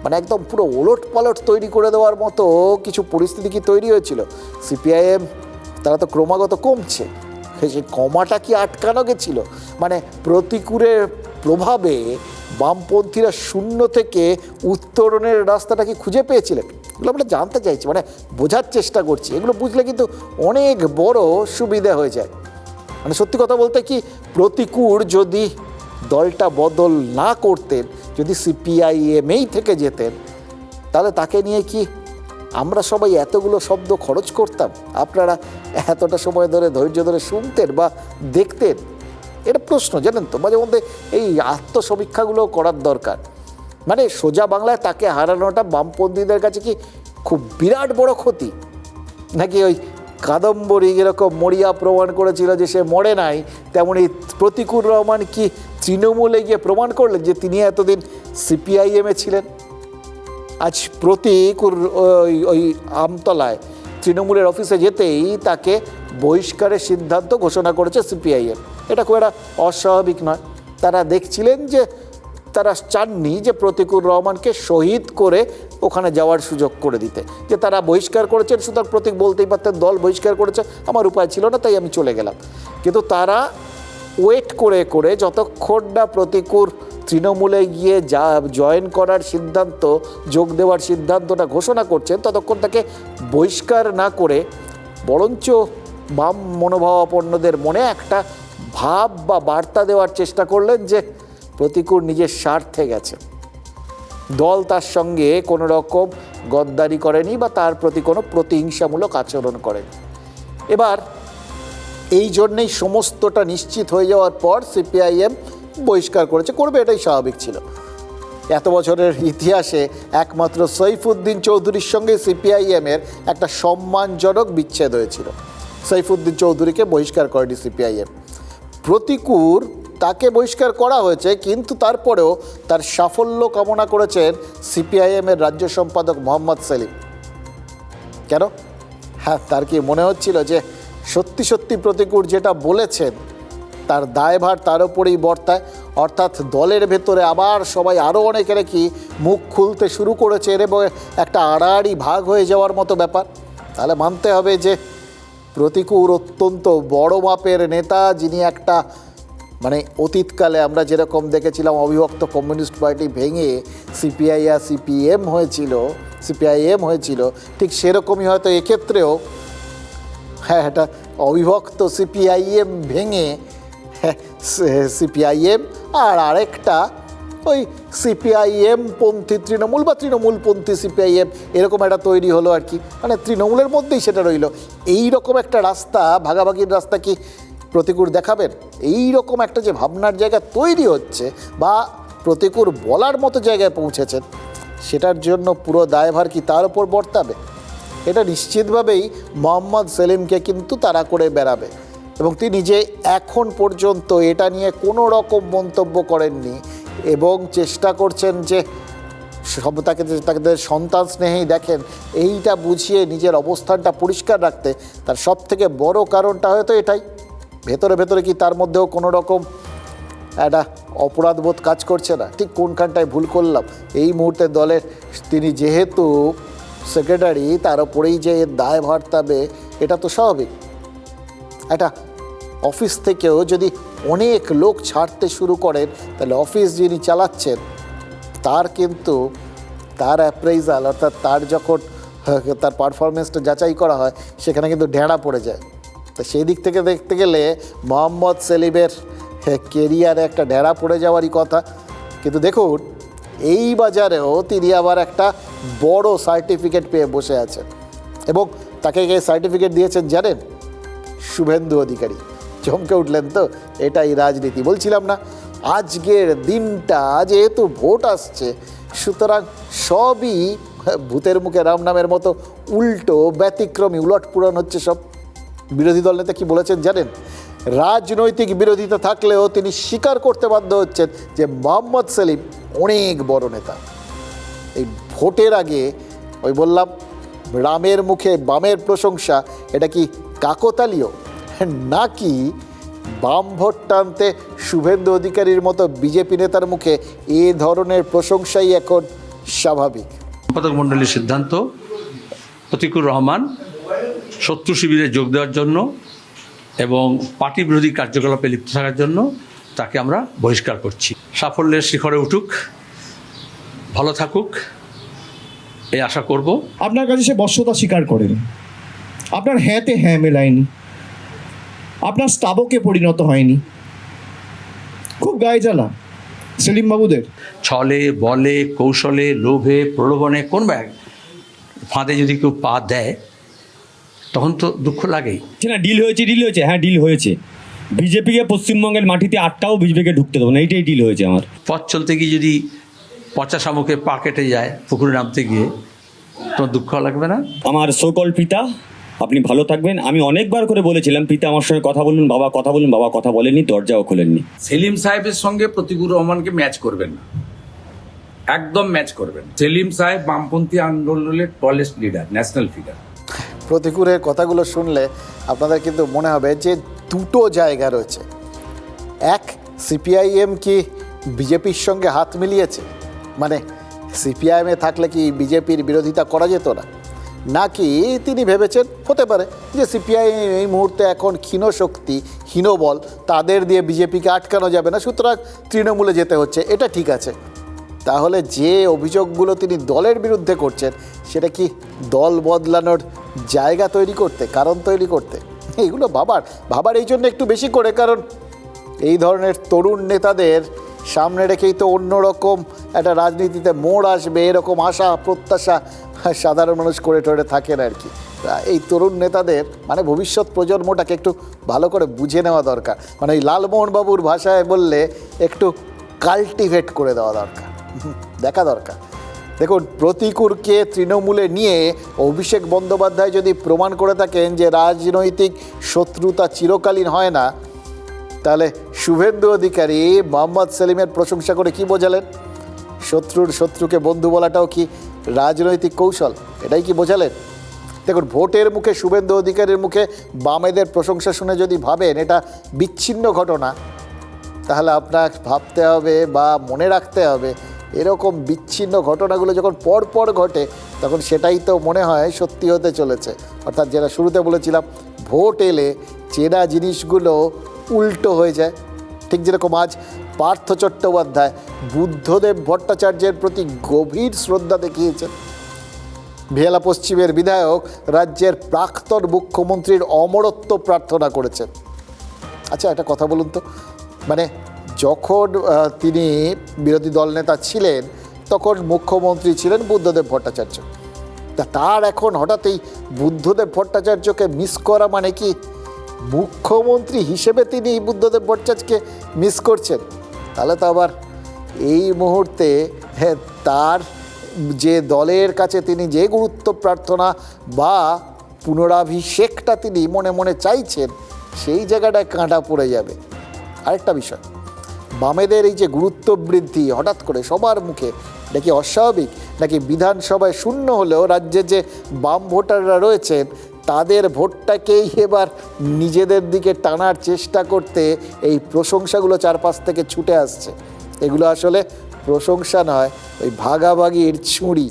S2: মানে একদম পুরো ওলট পালট তৈরি করে দেওয়ার মতো কিছু পরিস্থিতি কি তৈরি হয়েছিল? সিপিআইএম তারা তো ক্রমাগত কমছে, সেই কমাটা কি আটকানো গেছিল? মানে প্রতিকূরের প্রভাবে বামপন্থীরা শূন্য থেকে উত্তরণের রাস্তাটা কি খুঁজে পেয়েছিলেন? এগুলো আমরা জানতে চাইছি, মানে বোঝার চেষ্টা করছি। এগুলো বুঝলে কিন্তু অনেক বড় সুবিধা হয়ে যায়। মানে সত্যি কথা বলতে কি, প্রতিকূর যদি দলটা বদল না করতেন, যদি সিপিআইএমেই থেকে যেতেন, তাহলে তাকে নিয়ে কি আমরা সবাই এতগুলো শব্দ খরচ করতাম? আপনারা এতটা সময় ধরে ধৈর্য ধরে শুনতেন বা দেখতেন? এটা প্রশ্ন, জানেন তো। মাঝে মধ্যে এই আত্মসমীক্ষাগুলো করার দরকার। মানে সোজা বাংলায় তাকে হারানোটা বামপন্থীদের কাছে কি খুব বিরাট বড় ক্ষতি, নাকি ওই কাদম্বরী যেরকম মরিয়া প্রমাণ করেছিল যে সে মরে নাই, তেমনি প্রতিকূর রহমান কি তৃণমূলে গিয়ে প্রমাণ করলেন যে তিনি এতদিন সিপিআইএমে ছিলেন? আজ প্রতিকূর ওই আমতলায় তৃণমূলের অফিসে যেতেই তাকে বহিষ্কারের সিদ্ধান্ত ঘোষণা করেছে সিপিআইএম। এটা খুব একটা অস্বাভাবিক নয়। তারা দেখছিলেন যে, তারা চাননি যে প্রতিকূর রহমানকে শহীদ করে ওখানে যাওয়ার সুযোগ করে দিতে, যে তারা বহিষ্কার করেছেন, সুতরাং প্রতীক বলতেই পারতেন দল বহিষ্কার করেছে, আমার উপায় ছিল না তাই আমি চলে গেলাম। কিন্তু তারা ওয়েট করে করে যতক্ষণ না প্রতিকূর তৃণমূলে গিয়ে জয়েন করার সিদ্ধান্ত, যোগ দেওয়ার সিদ্ধান্তটা ঘোষণা করছেন, ততক্ষণ তাকে বহিষ্কার না করে বরঞ্চ বাম মনোভাবাপন্নদের মনে একটা ভাব বা বার্তা দেওয়ার চেষ্টা করলেন যে প্রতিকূল নিজের স্বার্থে গেছে, দল তার সঙ্গে কোনো রকম গদ্দারি করেনি বা তার প্রতি কোনো প্রতিহিংসামূলক আচরণ করেনি। এবার এই জন্যেই সমস্তটা নিশ্চিত হয়ে যাওয়ার পর সিপিআইএম বহিষ্কার করেছে, করবে, এটাই স্বাভাবিক ছিল। এত বছরের ইতিহাসে একমাত্র সৈফুদ্দিন চৌধুরীর সঙ্গে সিপিআইএমের একটা সম্মানজনক বিচ্ছেদ হয়েছিল। সৈফুদ্দিন চৌধুরীকে বহিষ্কার করেনি সিপিআইএম, প্রতিকূল তাকে বহিষ্কার করা হয়েছে, কিন্তু তারপরেও তার সাফল্য কামনা করেছেন সিপিআইএমের রাজ্য সম্পাদক মোহাম্মদ সেলিম। কেন? হ্যাঁ, তার কি মনে হচ্ছিল যে সত্যি সত্যি প্রতিকূল যেটা বলেছেন তার দায়ভার তার উপরেই বর্তায়, অর্থাৎ দলের ভেতরে আবার সবাই আরও অনেকের কি মুখ খুলতে শুরু করেছে এবং একটা আড়াআড়ি ভাগ হয়ে যাওয়ার মতো ব্যাপার। তাহলে মানতে হবে যে প্রতিকূল অত্যন্ত বড় মাপের নেতা, যিনি একটা মানে অতীতকালে আমরা যেরকম দেখেছিলাম অবিভক্ত কমিউনিস্ট পার্টি ভেঙে সিপিআইএম হয়েছিল, ঠিক সেরকমই হয়তো এক্ষেত্রেও হ্যাঁ এটা অবিভক্ত সিপিআইএম ভেঙে সিপিআইএম আর আরেকটা ওই সিপিআইএম পন্থী তৃণমূল বা তৃণমূলপন্থী সিপিআইএম এরকম একটা তৈরি হলো আর কি, মানে তৃণমূলের মধ্যেই সেটা রইল। এই রকম একটা রাস্তা, ভাগাভাগির রাস্তা কি প্রতিকূল দেখাবেন? এই রকম একটা যে ভাবনার জায়গা তৈরি হচ্ছে বা প্রতিকূল বলার মতো জায়গায় পৌঁছেছেন, সেটার জন্য পুরো দায়ভার কি তার উপর বর্তাবে? এটা নিশ্চিতভাবেই মোহাম্মদ সেলিমকে কিন্তু তাড়া করে বেড়াবে এবং তিনি যে এখন পর্যন্ত এটা নিয়ে কোনো রকম মন্তব্য করেননি এবং চেষ্টা করছেন যে তাকে সন্তান স্নেহেই দেখেন, এইটা বুঝিয়ে নিজের অবস্থানটা পরিষ্কার রাখতে তার সব থেকে বড় কারণটা হয়তো এটাই। ভেতরে ভেতরে কি তার মধ্যেও কোনো রকম একটা অপরাধবোধ কাজ করছে না? ঠিক কোনখানটায় ভুল করলাম এই মুহূর্তে দলের তিনি যেহেতু সেক্রেটারি, তার উপরেই যে দায় ভারতাবে, এটা তো স্বাভাবিক। একটা অফিস থেকেও যদি অনেক লোক ছাড়তে শুরু করেন, তাহলে অফিস যিনি চালাচ্ছেন তার কিন্তু তার অ্যাপ্রেইজাল, অর্থাৎ তার যখন তার পারফরমেন্সটা যাচাই করা হয়, সেখানে কিন্তু ঢেঁড়া পড়ে যায়। তো সেই দিক থেকে দেখতে গেলে মোহাম্মদ সেলিমের কেরিয়ারে একটা ঢেঁড়া পড়ে যাওয়ারই কথা। কিন্তু দেখুন, এই বাজারেও তিনি আবার একটা বড় সার্টিফিকেট পেয়ে বসে আছেন এবং তাকে কে সার্টিফিকেট দিয়েছেন জানেন? শুভেন্দু অধিকারী। চমকে উঠলেন তো? এটাই রাজনীতি। বলছিলাম না, আজকের দিনটা যেহেতু ভোট আসছে, সুতরাং সবই ভূতের মুখে রাম নামের মতো উল্টো ব্যতিক্রমী উলটপুরন হচ্ছে সব। বিরোধী দল নেতা কি বলেছেন জানেন? রাজনৈতিক বিরোধিতা থাকলেও তিনি স্বীকার করতে বাধ্য হচ্ছেন যে মোহাম্মদ সেলিম অনেক বড় নেতা। এই ভোটের আগে ওই বললাম রামের মুখে বামের প্রশংসা, এটা কি কাকতালীয় নাকি বাম ভোট টানতে শুভেন্দু অধিকারীর মতো বিজেপি নেতার মুখে এ ধরনের প্রশংসাই এখন স্বাভাবিক?
S13: সম্পাদক মণ্ডলীর সিদ্ধান্ত প্রতিকূল রহমান শত্রু শিবিরে যোগ দেওয়ার জন্য এবং পার্টি বিরোধী কার্যকলাপে লিপ্ত থাকার জন্য তাকে আমরা বহিষ্কার করছি। সাফল্যের শিখরে উঠুক, ভালো থাকুক, এই আশা করব।
S12: আপনার কাছে সে বশ্যতা স্বীকার করেন, আপনার হ্যাঁতে হ্যাঁ মেলায়নি, আপনার স্তাবকে পরিণত হয়নি। খুব গায়ে জ্বালা সেলিম বাবুদের।
S13: ছলে বলে কৌশলে লোভে প্রলোভনে কোন ফাঁদে যদি কেউ পা দেয় তখন তো দুঃখ লাগেই।
S10: না, ডিল হয়েছে, হ্যাঁ ডিল হয়েছে। বিজেপিকে পশ্চিমবঙ্গের মাটিতে আটটাও বিজেপিকে ঢুকতে দেবো না, এইটাই ডিল হয়েছে আমার।
S13: পথ চলতে গিয়ে যদি পচা শামুকে পা কেটে যায় পুকুরে নামতে গিয়ে, তোমার দুঃখ লাগবে না?
S10: আমার সকল পিতা, আপনি ভালো থাকবেন। আমি অনেকবার করে বলেছিলাম পিতা আমার সঙ্গে কথা বলুন, বাবা কথা বলুন, বাবা কথা বলেননি, দরজাও খোলেননি।
S14: সেলিম সাহেবের সঙ্গে প্রতিকূল রহমানকে ম্যাচ করবেন না, একদম ম্যাচ করবেন। সেলিম সাহেব বামপন্থী আন্দোলনের টলেস্ট লিডার, ন্যাশনাল ফিগার।
S2: প্রতিকূলের কথাগুলো শুনলে আপনাদের কিন্তু মনে হবে যে দুটো জায়গা রয়েছে। এক, সিপিআইএম কি বিজেপির সঙ্গে হাত মিলিয়েছে? মানে সিপিআইএমে থাকলে কি বিজেপির বিরোধিতা করা যেত না? নাকি তিনি ভেবেছেন হতে পারে যে সিপিআই এই মুহূর্তে এখন ক্ষীণ শক্তি, হীনবল, তাদের দিয়ে বিজেপিকে আটকানো যাবে না, সুতরাং তৃণমূলে যেতে হচ্ছে, এটা ঠিক আছে। তাহলে যে অভিযোগগুলো তিনি দলের বিরুদ্ধে করছেন সেটা কি দল বদলানোর জায়গা তৈরি করতে, কারণ তৈরি করতে? এগুলো ভাবার এই জন্য একটু বেশি করে, কারণ এই ধরনের তরুণ নেতাদের সামনে রেখেই তো অন্যরকম একটা রাজনীতিতে মোড় আসবে, এরকম আশা প্রত্যাশা সাধারণ মানুষ করে টরে থাকেন আর কি। এই তরুণ নেতাদের মানে ভবিষ্যৎ প্রজন্মটাকে একটু ভালো করে বুঝে নেওয়া দরকার, মানে এই লালমোহনবাবুর ভাষায় বললে একটু কাল্টিভেট করে দেওয়া দরকার, দেখা দরকার। দেখুন, প্রতিকূলকে তৃণমূলে নিয়ে অভিষেক বন্দ্যোপাধ্যায় যদি প্রমাণ করে থাকেন যে রাজনৈতিক শত্রুতা চিরকালীন হয় না, তাহলে শুভেন্দু অধিকারী মোহাম্মদ সেলিমের প্রশংসা করে কি বোঝালেন? শত্রুর শত্রুকে বন্ধু বলাটাও কি রাজনৈতিক কৌশল? এটাই কি বোঝালেন? দেখুন, ভোটের মুখে শুভেন্দু অধিকারীর মুখে বামেদের প্রশংসা শুনে যদি ভাবেন এটা বিচ্ছিন্ন ঘটনা, তাহলে আপনার ভাবতে হবে বা মনে রাখতে হবে এরকম বিচ্ছিন্ন ঘটনাগুলো যখন পরপর ঘটে তখন সেটাই তো মনে হয় সত্যি হতে চলেছে। অর্থাৎ যেটা শুরুতে বলেছিলাম, ভোট এলে চেনা জিনিসগুলো উল্টো হয়ে যায়। ঠিক যেরকম আজ পার্থ চট্টোপাধ্যায় বুদ্ধদেব ভট্টাচার্যের প্রতি গভীর শ্রদ্ধা দেখিয়েছেন। বেহালা পশ্চিমের বিধায়ক রাজ্যের প্রাক্তন মুখ্যমন্ত্রীর অমরত্ব প্রার্থনা করেছেন। আচ্ছা, একটা কথা বলুন তো, মানে যখন তিনি বিরোধী দলনেতা ছিলেন তখন মুখ্যমন্ত্রী ছিলেন বুদ্ধদেব ভট্টাচার্য, তার এখন হঠাৎ এই বুদ্ধদেব ভট্টাচার্যকে মিস করা মানে কি মুখ্যমন্ত্রী হিসেবে তিনি বুদ্ধদেব ভট্টাচার্যকে মিস করছেন? তাহলে তো আবার এই মুহূর্তে তার যে দলের কাছে তিনি যে গুরুত্ব প্রার্থনা বা পুনরাভিষেকটা তিনি মনে মনে চাইছেন সেই জায়গাটায় কাঁটা পড়ে যাবে। আরেকটা বিষয়, বামেদের এই যে গুরুত্ব বৃদ্ধি হঠাৎ করে সবার মুখে, এটা কি অস্বাভাবিক নাকি বিধানসভায় শূন্য হলেও রাজ্যে যে বাম ভোটাররা রয়েছেন তাদের ভোটটাকেই এবার নিজেদের দিকে টানার চেষ্টা করতে এই প্রশংসাগুলো চারপাশ থেকে ছুটে আসছে? এগুলো আসলে প্রশংসা নয়, ওই ভাগাভাগির ছুঁড়ি।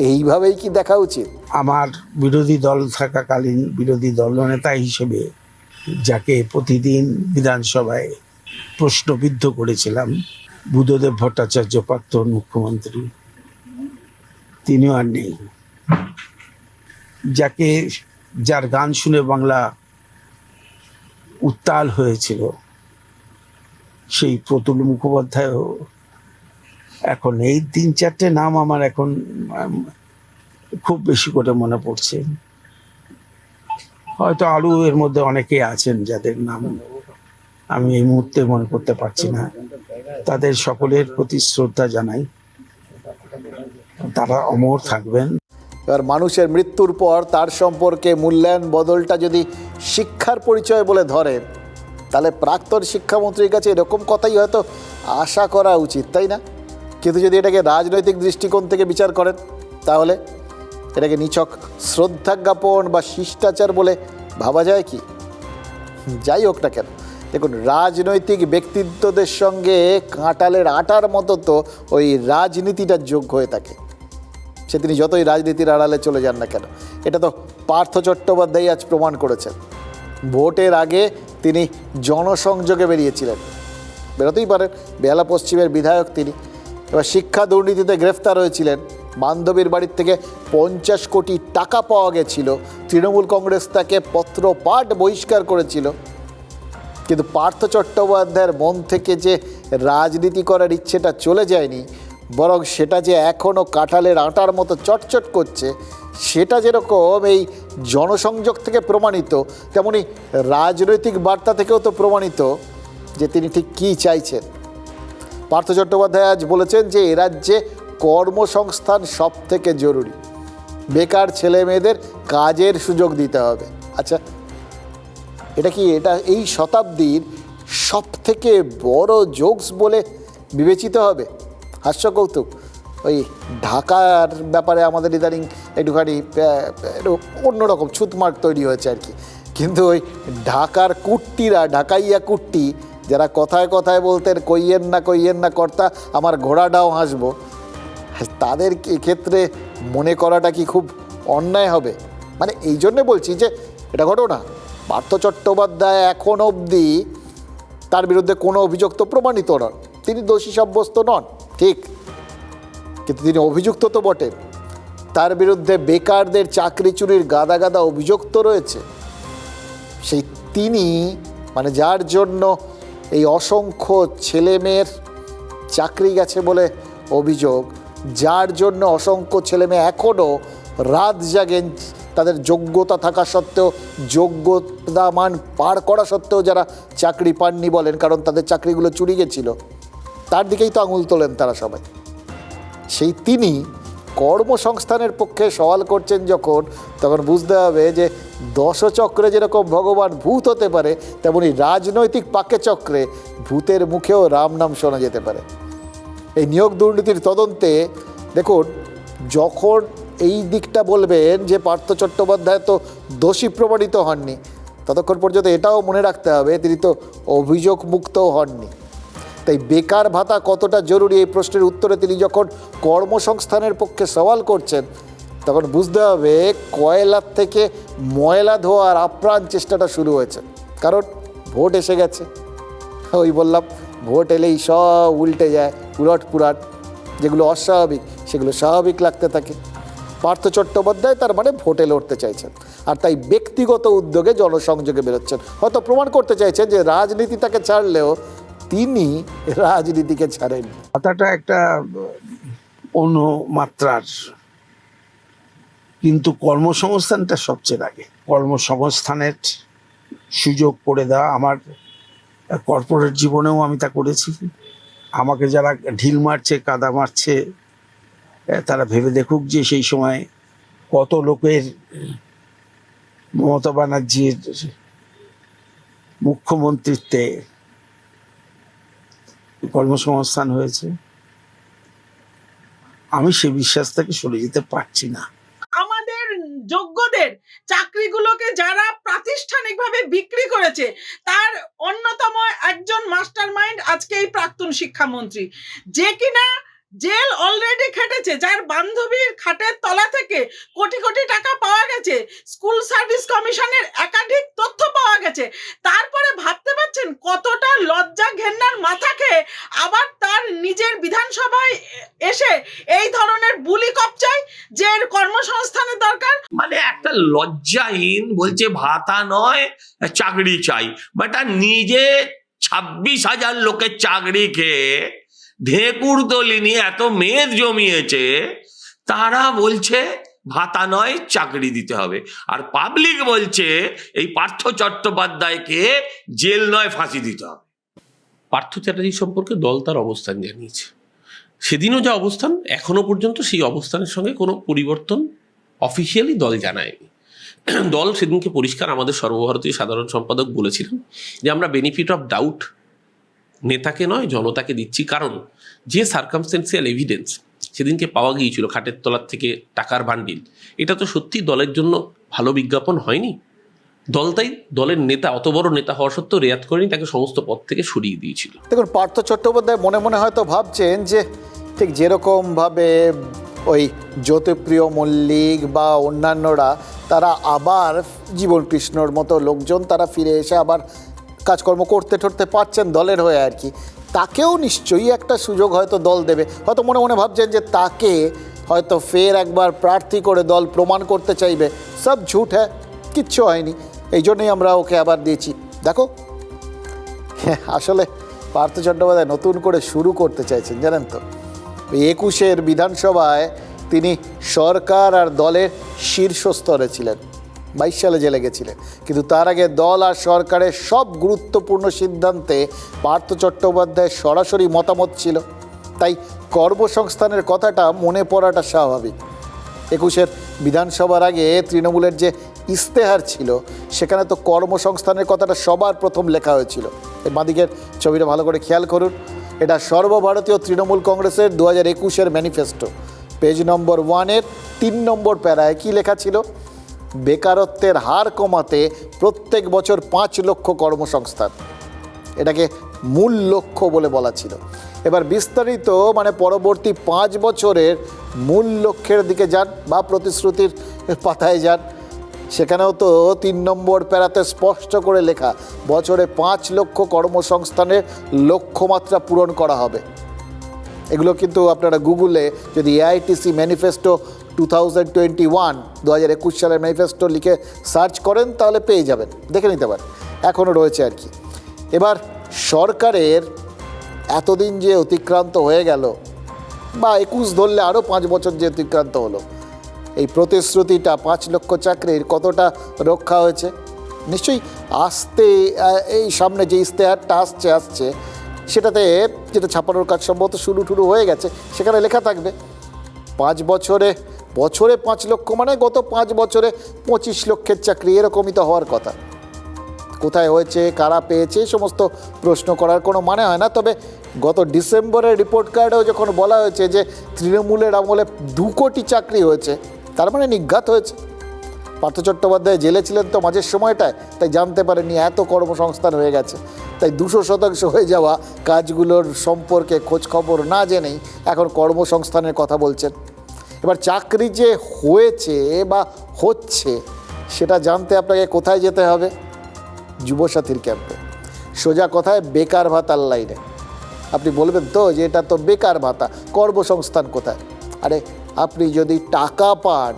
S2: এইভাবেই কি দেখা উচিত?
S15: আমার বিরোধী দল থাকাকালীন বিরোধী দলনেতা হিসেবে যাকে প্রতিদিন বিধানসভায় প্রশ্নবিদ্ধ করেছিলাম, বুদ্ধদেব ভট্টাচার্য প্রাক্তন মুখ্যমন্ত্রী, তিনিও আর নেই। যার গান শুনে বাংলা উত্তাল হয়েছিল, সেই প্রতুল মুখোপাধ্যায়ও এখন এই 3-4টে নাম আমার এখন খুব বেশি করে মনে পড়ছে। হয়তো আরও এর মধ্যে অনেকেই আছেন যাদের নাম আমি এই মুহূর্তে মনে করতে পারছি না। তাদের সকলের প্রতি শ্রদ্ধা জানাই, তারা অমর থাকবেন।
S2: এবার মানুষের মৃত্যুর পর তার সম্পর্কে মূল্যায়ন বদলটা যদি শিক্ষার পরিচয় বলে ধরেন, তাহলে প্রাক্তন শিক্ষামন্ত্রীর কাছে এরকম কথাই হয়তো আশা করা উচিত, তাই না? কিন্তু যদি এটাকে রাজনৈতিক দৃষ্টিকোণ থেকে বিচার করেন তাহলে এটাকে নিছক শ্রদ্ধা জ্ঞাপন বা শিষ্টাচার বলে ভাবা যায় কি? যাই হোক না কেন, দেখুন, রাজনৈতিক ব্যক্তিত্বদের সঙ্গে কাঁঠালের আটার মতো তো ওই রাজনীতিটা যোগ হয়ে থাকে, সে তিনি যতই রাজনীতির আড়ালে চলে যান না কেন। এটা তো পার্থ চট্টোপাধ্যায় আজ প্রমাণ করেছেন। ভোটের আগে তিনি জনসংযোগে বেরিয়েছিলেন, বেরোতেই পারেন, বেহালা পশ্চিমের বিধায়ক তিনি। এবার শিক্ষা দুর্নীতিতে গ্রেফতার হয়েছিলেন, বান্ধবীর বাড়ির থেকে 50 কোটি টাকা পাওয়া গেছিল, তৃণমূল কংগ্রেস তাকে পত্রপাঠ বহিষ্কার করেছিল। কিন্তু পার্থ চট্টোপাধ্যায়ের মন থেকে যে রাজনীতি করার ইচ্ছেটা চলে যায়নি, বরং সেটা যে এখনও কাঁঠালের আটার মতো চটচট করছে, সেটা যেরকম এই জনসংযোগ থেকে প্রমাণিত, তেমনি রাজনৈতিক বার্তা থেকেও তো প্রমাণিত যে তিনি ঠিক কী চাইছেন। পার্থ চট্টোপাধ্যায় আজ বলেছেন যে এ রাজ্যে কর্মসংস্থান সব থেকে জরুরি, বেকার ছেলে মেয়েদের কাজের সুযোগ দিতে হবে। আচ্ছা, এটা এই শতাব্দীর সব থেকে বড় জোকস বলে বিবেচিত হবে? হাস্যকৌতুক। ওই ঢাকার ব্যাপারে আমাদের ইদানিং একটুখানি অন্যরকম ছুতমার্ক তৈরি হয়েছে আর কি, কিন্তু ওই ঢাকার কুট্টিরা, ঢাকাইয়া কুট্টি যারা কথায় কথায় বলতেন কইয়েন না কর্তা, আমার ঘোড়াটাও হাসবো, তাদের ক্ষেত্রে মনে করাটা কি খুব অন্যায় হবে। মানে এই জন্যে বলছি যে এটা ঘটনা। পার্থ চট্টোপাধ্যায় এখন অবধি তার বিরুদ্ধে কোনো অভিযোগ তো প্রমাণিত নন, তিনি দোষী সাব্যস্ত নন, ঠিক, কিন্তু তিনি অভিযুক্ত তো বটেন। তার বিরুদ্ধে বেকারদের চাকরি চুরির গাদা গাদা অভিযোগ তো রয়েছে। সেই তিনি, মানে যার জন্য এই অসংখ্য ছেলেমেয়ের চাকরি গেছে বলে অভিযোগ, যার জন্য অসংখ্য ছেলেমেয়ে এখনও রাত জাগেন, তাদের যোগ্যতা থাকা সত্ত্বেও, যোগ্যতা মান পার করা সত্ত্বেও যারা চাকরি পাননি বলেন, কারণ তাদের চাকরিগুলো চুরি গেছিল, তার দিকেই তো আঙুল তোলেন তারা সবাই। সেই তিনি কর্মসংস্থানের পক্ষে সওয়াল করছেন যখন, তখন বুঝতে হবে যে দশচক্রে যেরকম ভগবান ভূত হতে পারে, তেমনি রাজনৈতিক পাকে চক্রে ভূতের মুখেও রাম নাম শোনা যেতে পারে। এই নিয়োগ দুর্নীতির তদন্তে দেখুন, যখন এই দিকটা বলবেন যে পার্থ চট্টোপাধ্যায় তো দোষী প্রমাণিত হননি, ততক্ষণ পর্যন্ত এটাও মনে রাখতে হবে তিনি তো অভিযোগ মুক্তও হননি। তাই বেকার ভাতা কতটা জরুরি এই প্রশ্নের উত্তরে তিনি যখন কর্মসংস্থানের পক্ষে সওয়াল করছেন, তখন বুঝতে হবে কয়লার থেকে ময়লা ধোয়ার আপ্রাণ চেষ্টাটা শুরু হয়েছে। কারণ ভোট এসে গেছে, ওই বললাম ভোট এলেই সব উল্টে যায়, উলট পুরাট, যেগুলো অস্বাভাবিক সেগুলো স্বাভাবিক লাগতে থাকে। পার্থ চট্টোপাধ্যায় তার মানে ভোটে লড়তে চাইছেন, আর তাই ব্যক্তিগত উদ্যোগে জনসংযোগে বেরোচ্ছেন। হয়তো প্রমাণ করতে চাইছেন যে রাজনীতি তাকে ছাড়লেও তিনি রাজনীতিকে ছাড়েন।
S15: কথাটা একটা অন্য মাত্রার, কিন্তু কর্মসংস্থানটা সবচেয়ে আগে। কর্মসংস্থানের সুযোগ করে দেওয়া, আমার কর্পোরেট জীবনেও আমি তা করেছি। আমাকে যারা ঢিল মারছে, কাদা মারছে, তারা ভেবে দেখুক যে সেই সময় কত লোকের মমতা ব্যানার্জির মুখ্যমন্ত্রীত্বে কর্মসংস্থান হয়েছে। আমি সে বিশ্বাস থেকে সরে যেতে পারছি না।
S16: আমাদের যোগ্যদের চাকরিগুলোকে যারা প্রাতিষ্ঠানিকভাবে বিক্রি করেছে, তার অন্যতম একজন মাস্টার মাইন্ড আজকে এই প্রাক্তন শিক্ষামন্ত্রী, যে কিনা জেল অলরেডি খেটেছে, যার বান্ধবীর খাটের তলা থেকে কোটি কোটি টাকা পাওয়া গেছে, স্কুল সার্ভিস কমিশনের একাধিক তথ্য পাওয়া গেছে। তারপরে ভাবতে পারছেন কতটা লজ্জা ঘেন্নার মাথা খেয়ে আবার তার নিজের বিধানসভায় এসে এই ধরনের বুলি কপচায় যে কর্মসংস্থানের দরকার।
S17: মানে একটা লজ্জাহীন বলছে ভাতা নয় চাকরি চাই, বাট নিজে 26,000 লোকের চাকরি খেয়ে ঢেকুর দলি নিয়ে এত মেদ জমিয়েছে, তারা বলছে ভাতা নয় চাকরি দিতে হবে, আর পাবলিক বলছে এই পার্থ চট্টোপাধ্যায়কে জেল নয় ফাঁসি দিতে হবে।
S4: পার্থ চ্যাটার্জি সম্পর্কে দল তার অবস্থান জানিয়েছে। সেদিনও যা অবস্থান, এখনো পর্যন্ত সেই অবস্থানের সঙ্গে কোনো পরিবর্তন অফিসিয়ালি দল জানায়নি। দল সেদিনকে পরিষ্কার, আমাদের সর্বভারতীয় সাধারণ সম্পাদক বলেছিলেন যে আমরা বেনিফিট অফ ডাউট নেতাকে নয় জনতাকে দিচ্ছি, কারণ যে সার্কামস্টেন্সিয়াল এভিডেন্স সেদিনকে পাওয়া গিয়েছিল খাটের তলার থেকে টাকার বান্ডিল, এটা তো সত্যি দলের জন্য ভালো বিজ্ঞাপন হয়নি। দল তাই দলের নেতা, অত বড় নেতা হওয়া সত্ত্বেও রেয়াত করেনি, তাকে সমস্ত পদ থেকে সরিয়ে দিয়েছিল।
S2: দেখুন, পার্থ চট্টোপাধ্যায় মনে মনে হয়তো ভাবছেন যে ঠিক যেরকমভাবে ওই জ্যোতিপ্রিয় মল্লিক বা অন্যান্যরা, তারা আবার জীবন কৃষ্ণর মতো লোকজন তারা ফিরে এসে আবার কাজকর্ম করতে ঠরতে পারছেন দলের হয়ে আর কি, তাকেও নিশ্চয়ই একটা সুযোগ হয়তো দল দেবে। হয়তো মনে মনে ভাবছেন যে তাকে হয়তো ফের একবার প্রার্থী করে দল প্রমাণ করতে চাইবে সব ঝুট হ্যাঁ, কিচ্ছু হয়নি, এই জন্যই আমরা ওকে আবার দিয়েছি। দেখো, আসলে পার্থ চট্টোপাধ্যায় নতুন করে শুরু করতে চাইছেন, জানেন তো। 21-এর বিধানসভায় তিনি সরকার আর দলের শীর্ষস্তরে ছিলেন, 22 সালে জেলে গেছিলেন, কিন্তু তার আগে দল আর সরকারের সব গুরুত্বপূর্ণ সিদ্ধান্তে পার্থ চট্টোপাধ্যায়ের সরাসরি মতামত ছিল। তাই কর্মসংস্থানের কথাটা মনে পড়াটা স্বাভাবিক। 21-এর বিধানসভার আগে তৃণমূলের যে ইস্তেহার ছিল, সেখানে তো কর্মসংস্থানের কথাটা সবার প্রথম লেখা হয়েছিল। এই বাঁদিকের ছবিটা ভালো করে খেয়াল করুন, এটা সর্বভারতীয় তৃণমূল কংগ্রেসের 2021-এর ম্যানিফেস্টো। পেজ নম্বর 1-এর 3 নম্বর প্যারায় কী লেখা ছিল? বেকারত্বের হার কমাতে প্রত্যেক বছর 5 লক্ষ কর্মসংস্থান। এটাকে মূল লক্ষ্য বলে বলা ছিল। এবার বিস্তারিত মানে পরবর্তী 5 বছরের মূল লক্ষ্যের দিকে যান বা প্রতিশ্রুতির পাতায় যান, সেখানেও তো 3 নম্বর প্যারাতে স্পষ্ট করে লেখা বছরে 5 লক্ষ কর্মসংস্থানের লক্ষ্যমাত্রা পূরণ করা হবে। এগুলো কিন্তু আপনারা গুগলে যদি এআইটিসি ম্যানিফেস্টো 2021 সালের ম্যানিফেস্টো লিখে সার্চ করেন তাহলে পেয়ে যাবেন, দেখে নিতে পারেন, এখনও রয়েছে আর কি। এবার সরকারের এতদিন যে অতিক্রান্ত হয়ে গেল বা 21 ধরলে আরও 5 বছর যে অতিক্রান্ত হলো, এই প্রতিশ্রুতিটা 5 লক্ষ চাকরির কতটা রক্ষা হয়েছে? নিশ্চয়ই আসতে এই সামনে যে ইশতেহারটা আসছে সেটাতে যেটা ছাপানোর কাজ সম্ভবত শুরু হয়ে গেছে, সেখানে লেখা থাকবে 5 বছরে 5 লক্ষ মানে গত 5 বছরে 25 লক্ষের চাকরি, এরকমই তো হওয়ার কথা। কোথায় হয়েছে, কারা পেয়েছে, এই সমস্ত প্রশ্ন করার কোনো মানে হয় না। তবে গত ডিসেম্বরের রিপোর্ট কার্ডেও যখন বলা হয়েছে যে তৃণমূলের আমলে 2 কোটি চাকরি হয়েছে, তার মানে নিঘাত হয়েছে। পার্থ চট্টোপাধ্যায় জেলে ছিলেন তো মাঝের সময়টায়, তাই জানতে পারেননি এত কর্মসংস্থান হয়ে গেছে। তাই 200% হয়ে যাওয়া কাজগুলোর সম্পর্কে খোঁজখবর না জেনেই এখন কর্মসংস্থানের কথা বলছেন। এবার চাকরি যে হয়েছে বা হচ্ছে সেটা জানতে আপনাকে কোথায় যেতে হবে? যুবসাথীর ক্যাম্পে, সোজা কথায় বেকার ভাতার লাইনে। আপনি বলবেন তো যে এটা তো বেকার ভাতা, কর্মসংস্থান কোথায়? আরে আপনি যদি টাকা পান,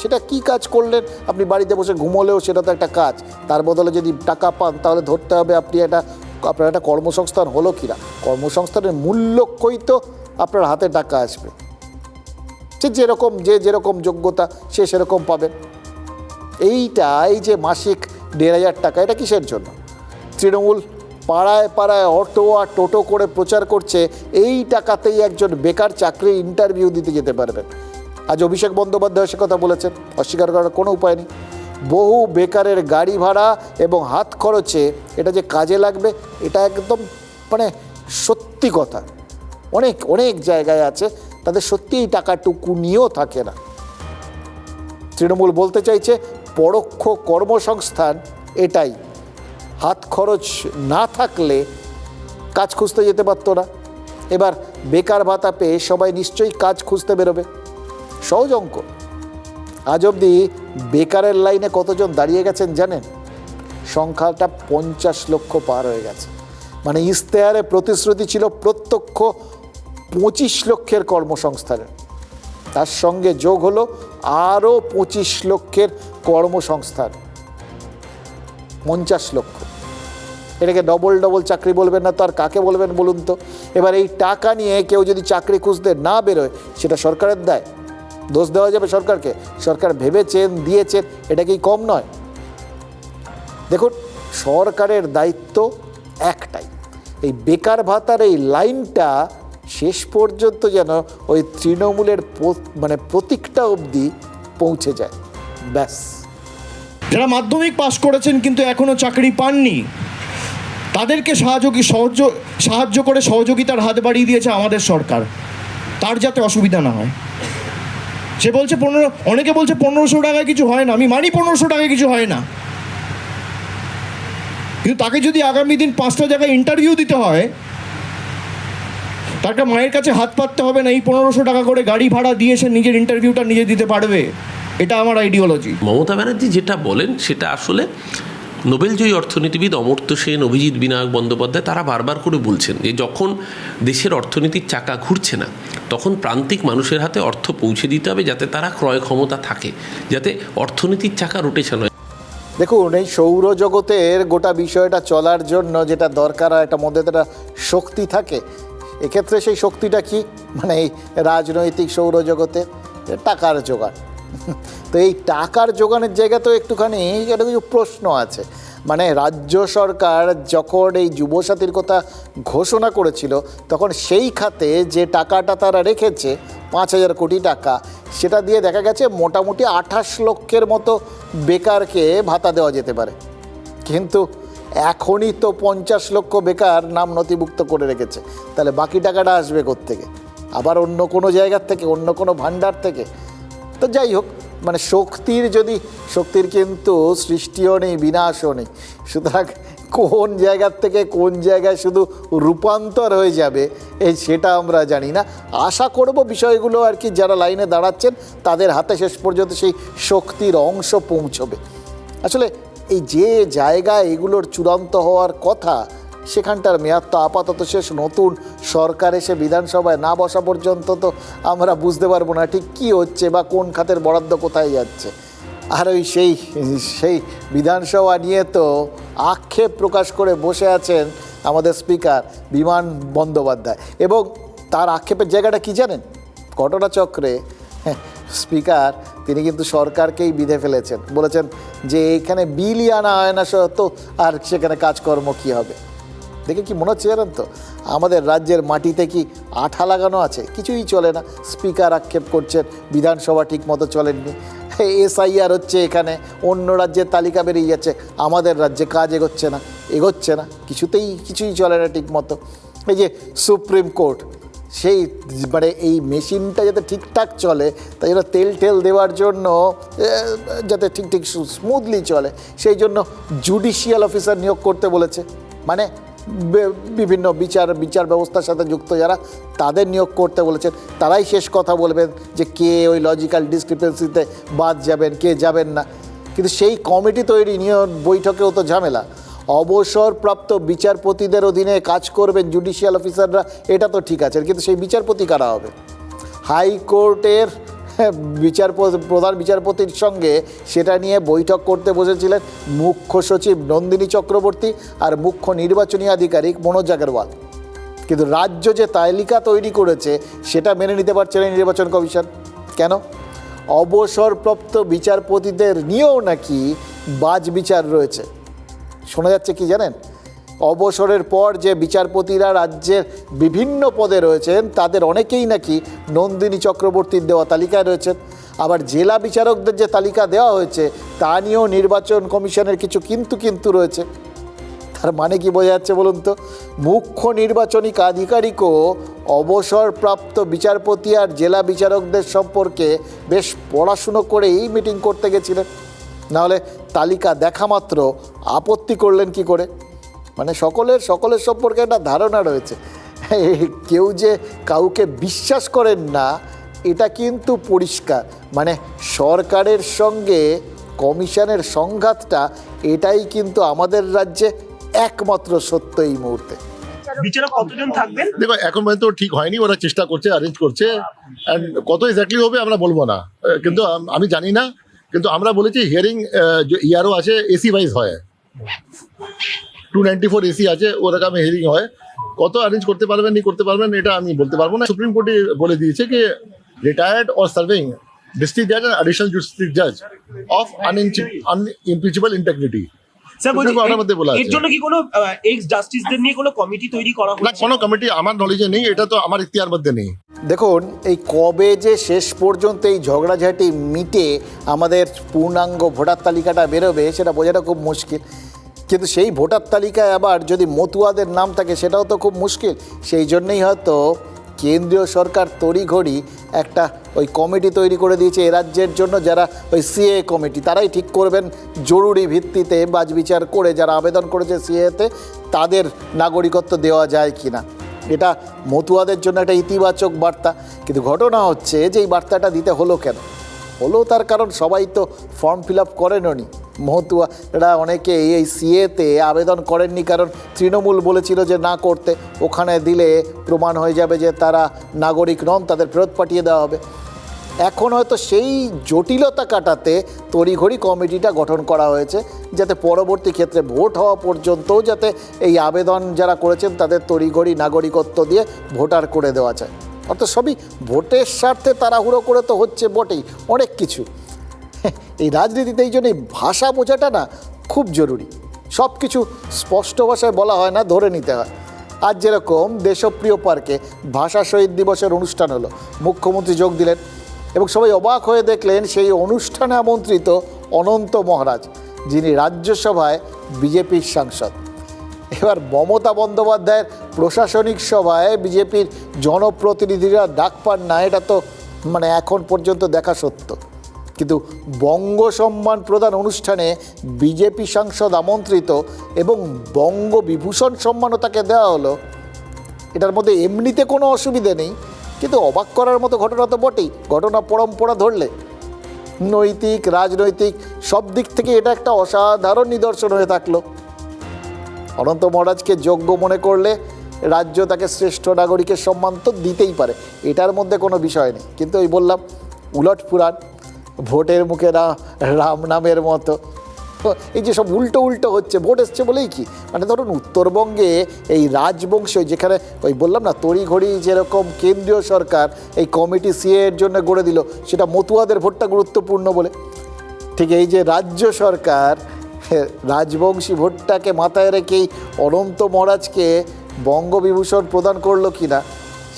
S2: সেটা কি কাজ করলেন? আপনি বাড়িতে বসে ঘুমোলেও সেটা তো একটা কাজ। তার বদলে যদি টাকা পান তাহলে ধরতে হবে আপনার একটা কর্মসংস্থান হলো কিনা। কর্মসংস্থানের মূল লক্ষ্যই তো আপনার হাতে টাকা আসবে, যে যেরকম যোগ্যতা সে সেরকম পাবেন। এই যে মাসিক 1,500 টাকা, এটা কিসের জন্য? তৃণমূল পাড়ায় পাড়ায় অটো আর টোটো করে প্রচার করছে এই টাকাতেই একজন বেকার চাকরি ইন্টারভিউ দিতে যেতে পারবেন। আজ অভিষেক বন্দ্যোপাধ্যায় সে কথা বলেছেন, অস্বীকার করার কোনো উপায় নেই। বহু বেকারের গাড়ি ভাড়া এবং হাত খরচে এটা যে কাজে লাগবে, এটা একদম মানে সত্যি কথা। অনেক জায়গায় আছে তাদের সত্যি এই টাকাটুকু নিয়েও থাকে না। তৃণমূল বলতে চাইছে পরোক্ষ কর্মসংস্থান এটাই। হাত খরচ না থাকলে কাজ খুঁজতে যেতে পারতো না। এবার বেকার ভাতা পেয়ে সবাই নিশ্চয়ই কাজ খুঁজতে বেরোবে। সহজ অঙ্ক। আজ অবধি বেকারের লাইনে কতজন দাঁড়িয়ে গেছেন জানেন? সংখ্যাটা 50 লক্ষ পার হয়ে গেছে। মানে ইশতেহারে প্রতিশ্রুতি ছিল প্রত্যক্ষ 25 লক্ষের কর্মসংস্থানের, তার সঙ্গে যোগ হলো আরও 25 লক্ষের কর্মসংস্থান, 50 লক্ষ। এটাকে ডবল চাকরি বলবেন না তো আর কাকে বলবেন বলুন তো? এবার এই টাকা নিয়ে কেউ যদি চাকরি খুঁজতে না বেরোয়, সেটা সরকারের দায়? দোষ দেওয়া যাবে সরকারকে? সরকার ভেবেছেন, দিয়েছেন, এটা কি কম নয়? দেখুন, সরকারের দায়িত্ব একটাই, এই বেকার ভাতার এই লাইনটা শেষ পর্যন্ত যেন ওই তৃণমূলের মানে প্রতীকটা অবধি পৌঁছে যায়, ব্যাস।
S12: যারা মাধ্যমিক পাশ করেছেন কিন্তু এখনো চাকরি পাননি, তাদেরকে সাহায্য করে সহযোগিতার হাত বাড়িয়ে দিয়েছে আমাদের সরকার, তার যাতে অসুবিধা না হয়। সে বলছে অনেকে বলছে 1500 টাকায় কিছু হয় না। আমি মানি 1500 টাকায় কিছু হয় না, কিন্তু তাকে যদি আগামী দিন 5টা জায়গায় ইন্টারভিউ দিতে হয়, তাকে মায়ের কাছে হাত পাততে হবে না। এই 1500 টাকা করে গাড়ি ভাড়া দিয়ে সে নিজের ইন্টারভিউটা নিজে দিতে পারবে। এটা আমার আইডিওলজি।
S17: মমতা ব্যানার্জি যেটা বলেন সেটা আসলে নোবেলজয়ী অর্থনীতিবিদ অমর্ত্য সেন, অভিজিৎ বিনায়ক বন্দ্যোপাধ্যায় তারা বারবার করে বলছেন যে যখন দেশের অর্থনীতির চাকা ঘুরছে না, তখন প্রান্তিক মানুষের হাতে অর্থ পৌঁছে দিতে হবে, যাতে তারা ক্রয় ক্ষমতা থাকে, যাতে অর্থনীতির চাকা রোটেশন হয়।
S2: দেখুন, এই সৌরজগতের গোটা বিষয়টা চলার জন্য যেটা দরকার হয়, একটা মধ্যে একটা শক্তি থাকে। এক্ষেত্রে সেই শক্তিটা কি? মানে এই রাজনৈতিক সৌরজগতে টাকার জোগান। তো এই টাকার জোগানের জায়গা তো একটুখানি একটা কিছু প্রশ্ন আছে। মানে রাজ্য সরকার যখন এই যুবসাথীর কথা ঘোষণা করেছিল, তখন সেই খাতে যে টাকাটা তারা রেখেছে 5,000 কোটি টাকা, সেটা দিয়ে দেখা গেছে মোটামুটি 28 লক্ষের মতো বেকারকে ভাতা দেওয়া যেতে পারে। কিন্তু এখনই তো 50 লক্ষ বেকার নাম নথিভুক্ত করে রেখেছে, তাহলে বাকি টাকাটা আসবে কোত্থেকে? আবার অন্য কোনো জায়গার থেকে, অন্য কোনো ভাণ্ডার থেকে? তো যাই হোক, মানে শক্তির কিন্তু সৃষ্টিও নেই, বিনাশও নেই। সুতরাং কোন জায়গার থেকে কোন জায়গায় শুধু রূপান্তর হয়ে যাবে সেটা আমরা জানি না। আশা করব বিষয়গুলো আর কি যারা লাইনে দাঁড়াচ্ছেন তাদের হাতে শেষ পর্যন্ত সেই শক্তির অংশ পৌঁছবে। আসলে এই যে জায়গায় এগুলোর চূড়ান্ত হওয়ার কথা সেখানটার মেয়াদ তো আপাতত শেষ। নতুন সরকার এসে বিধানসভায় না বসা পর্যন্ত তো আমরা বুঝতে পারবো না ঠিক কী হচ্ছে বা কোন খাতের বরাদ্দ কোথায় যাচ্ছে। আর ওই সেই বিধানসভা নিয়ে তো আক্ষেপ প্রকাশ করে বসে আছেন আমাদের স্পিকার বিমান বন্দ্যোপাধ্যায়, এবং তার আক্ষেপের জায়গাটা কি জানেন? ঘটনাচক্রে স্পিকার তিনি কিন্তু সরকারকেই বিধে ফেলেছেন, বলেছেন যে এখানে বিলই আনা হয় না তো আর সেখানে কাজকর্ম কী হবে। দেখে কি মনে হচ্ছে জানেন তো, আমাদের রাজ্যের মাটিতে কি আঠা লাগানো আছে? কিছুই চলে না। স্পিকার আক্ষেপ করছেন বিধানসভা ঠিক মতো চলেননি, SIR হচ্ছে এখানে, অন্য রাজ্যের তালিকা বেরিয়ে যাচ্ছে, আমাদের রাজ্যে কাজ এগোচ্ছে না, কিছুই চলে না ঠিক মতো। এই যে সুপ্রিম কোর্ট, সেই মানে এই মেশিনটা যাতে ঠিকঠাক চলে তাই জন্য তেল দেওয়ার জন্য যাতে ঠিক স্মুথলি চলে সেই জন্য জুডিশিয়াল অফিসার নিয়োগ করতে বলেছে। মানে বিভিন্ন বিচার ব্যবস্থার সাথে যুক্ত যারা তাদের নিয়োগ করতে বলেছেন, তারাই শেষ কথা বলবেন যে কে ওই লজিক্যাল ডিসক্রিপেন্সিতে বাদ যাবেন কে যাবেন না। কিন্তু সেই কমিটি তৈরি নিয়ে বৈঠকেও তো ঝামেলা। অবসরপ্রাপ্ত বিচারপতিদের অধীনে কাজ করবেন জুডিশিয়াল অফিসাররা, এটা তো ঠিক আছে, কিন্তু সেই বিচারপতি কারা হবে? হাইকোর্টের প্রধান বিচারপতির সঙ্গে সেটা নিয়ে বৈঠক করতে বসেছিলেন মুখ্য সচিব নন্দিনী চক্রবর্তী আর মুখ্য নির্বাচনী আধিকারিক মনোজ আগরওয়াল। কিন্তু রাজ্য যে তালিকা তৈরি করেছে সেটা মেনে নিতে পারছে না নির্বাচন কমিশন। কেন? অবসরপ্রাপ্ত বিচারপতিদের নিয়েও নাকি বাজ বিচার রয়েছে। শোনা যাচ্ছে কি জানেন, অবসরের পর যে বিচারপতিরা রাজ্যের বিভিন্ন পদে রয়েছেন তাদের অনেকেই নাকি নন্দিনী চক্রবর্তীর দেওয়া তালিকায় রয়েছেন। আবার জেলা বিচারকদের যে তালিকা দেওয়া হয়েছে তা নিয়েও নির্বাচন কমিশনের কিছু কিন্তু রয়েছে। তার মানে কি বোঝা যাচ্ছে বলুন তো? মুখ্য নির্বাচনী আধিকারিকও অবসরপ্রাপ্ত বিচারপতি আর জেলা বিচারকদের সম্পর্কে বেশ পড়াশুনো করেই মিটিং করতে গেছিলেন, নাহলে তালিকা দেখা মাত্র আপত্তি করলেন কি করে? মানে সকলের সম্পর্কে একটা ধারণা রয়েছে, কেউ যে কাউকে বিশ্বাস করেন না এটা কিন্তু পরিষ্কার। মানে সরকারের সঙ্গে কমিশনের সংঘাতটা এটাই কিন্তু আমাদের রাজ্যে একমাত্র সত্য এই মুহূর্তে।
S18: বিচারক কতজন থাকবেন?
S19: দেখো এখন পর্যন্ত ঠিক হয়নি, ওরা চেষ্টা করছে, অ্যারেঞ্জ করছে, অ্যান্ড কত এক্স্যাক্টলি হবে আমরা বলবো না, কিন্তু আমি জানি না। কিন্তু আমরা বলেছি হিয়ারিং যে ERO আছে AC ওয়াইজ হয়, 294 AC আছে, ওরকম হিয়ারিং হয়। কত অ্যারেঞ্জ করতে পারবেন এটা আমি বলতে পারবো না। সুপ্রিম কোর্টে বলে দিয়েছে কি রিটায়ার্ড অর সার্ভিং ডিস্ট্রিক্ট জাজ অ্যান্ড অ্যাডিশনাল ডিস্ট্রিক্ট জাজ অফ আনইমপিচেবল ইন্টিগ্রিটি।
S18: এর জন্য কি কোনো এক্স জাস্টিসদের নিয়ে কোনো কমিটি তৈরি করা হচ্ছে?
S19: না, কোনো কমিটি আমার নলেজে নেই, এটা তো আমার ইখতিয়ার মধ্যে নেই।
S2: দেখুন, এই কবে যে শেষ পর্যন্ত এই ঝগড়াঝাটি মিটে আমাদের পূর্ণাঙ্গ ভোটার তালিকাটা বেরোবে সেটা বোঝাটা খুব মুশকিল। কিন্তু সেই ভোটার তালিকায় আবার যদি মতুয়াদের নাম থাকে সেটাও তো খুব মুশকিল। সেই জন্যই হয়তো কেন্দ্রীয় সরকার তড়িঘড়ি একটা ওই কমিটি তৈরি করে দিয়েছে এ রাজ্যের জন্য, যারা ওই CA কমিটি, তারাই ঠিক করবেন জরুরি ভিত্তিতে বাছবিচার করে যারা আবেদন করেছে CAতে তাদের নাগরিকত্ব দেওয়া যায় কি না। এটা মতুয়াদের জন্য একটা ইতিবাচক বার্তা। কিন্তু ঘটনা হচ্ছে যে এই বার্তাটা দিতে হলো কেন? হলো তার কারণ সবাই তো ফর্ম ফিল আপ করেননি। মতুয়ারা অনেকে এই CAতে আবেদন করেননি কারণ তৃণমূল বলেছিল যে না করতে, ওখানে দিলে প্রমাণ হয়ে যাবে যে তারা নাগরিক নন, তাদের ফেরত পাঠিয়ে দেওয়া হবে। এখন হয়তো সেই জটিলতা কাটাতে তড়িঘড়ি কমিটিটা গঠন করা হয়েছে যাতে পরবর্তী ক্ষেত্রে ভোট হওয়া পর্যন্তও যাতে এই আবেদন যারা করেছেন তাদের তড়িঘড়ি নাগরিকত্ব দিয়ে ভোটার করে দেওয়া যায়। অর্থাৎ সবই ভোটের স্বার্থে তাড়াহুড়ো করে তো হচ্ছে বটেই অনেক কিছু। এই রাজনীতিতে এই জন্য ভাষা বোঝাটা না খুব জরুরি। সব কিছু স্পষ্ট ভাষায় বলা হয় না, ধরে নিতে হয়। আজ যেরকম দেশপ্রিয় পার্কে ভাষা শহীদ দিবসের অনুষ্ঠান হলো, মুখ্যমন্ত্রী যোগ দিলেন এবং সবাই অবাক হয়ে দেখলেন সেই অনুষ্ঠানে আমন্ত্রিত অনন্ত মহারাজ, যিনি রাজ্যসভায় বিজেপির সাংসদ। এবার মমতা বন্দ্যোপাধ্যায়ের প্রশাসনিক সভায় বিজেপির জনপ্রতিনিধিরা ডাক পান না, এটা তো মানে এখন পর্যন্ত দেখা সত্য। কিন্তু বঙ্গ সম্মান প্রদান অনুষ্ঠানে বিজেপি সাংসদ আমন্ত্রিত এবং বঙ্গবিভূষণ সম্মানও তাকে দেওয়া হলো। এটার মধ্যে এমনিতে কোনো অসুবিধে নেই, কিন্তু অবাক করার মতো ঘটনা তো বটেই। ঘটনা পরম্পরা ধরলে নৈতিক, রাজনৈতিক সব দিক থেকে এটা একটা অসাধারণ নিদর্শন হয়ে থাকলো। অনন্ত মহারাজকে যোগ্য মনে করলে রাজ্য তাকে শ্রেষ্ঠ নাগরিকের সম্মান তো দিতেই পারে, এটার মধ্যে কোনো বিষয় নেই। কিন্তু ওই বললাম, উলট পুরাণ, ভোটের মুখে রাম নামের মতো এই যে সব উল্টো উল্টো হচ্ছে, ভোট এসছে বলেই কি, মানে ধরুন উত্তরবঙ্গে এই রাজবংশ, যেখানে ওই বললাম না তড়িঘড়ি যেরকম কেন্দ্রীয় সরকার এই কমিটি সিএ এর জন্য গড়ে দিল, সেটা মতুয়াদের ভোটটা গুরুত্বপূর্ণ বলে, ঠিক এই যে রাজ্য সরকার রাজবংশী ভোটটাকে মাথায় রেখেই অনন্ত মহারাজকে বঙ্গবিভূষণ প্রদান করলো কিনা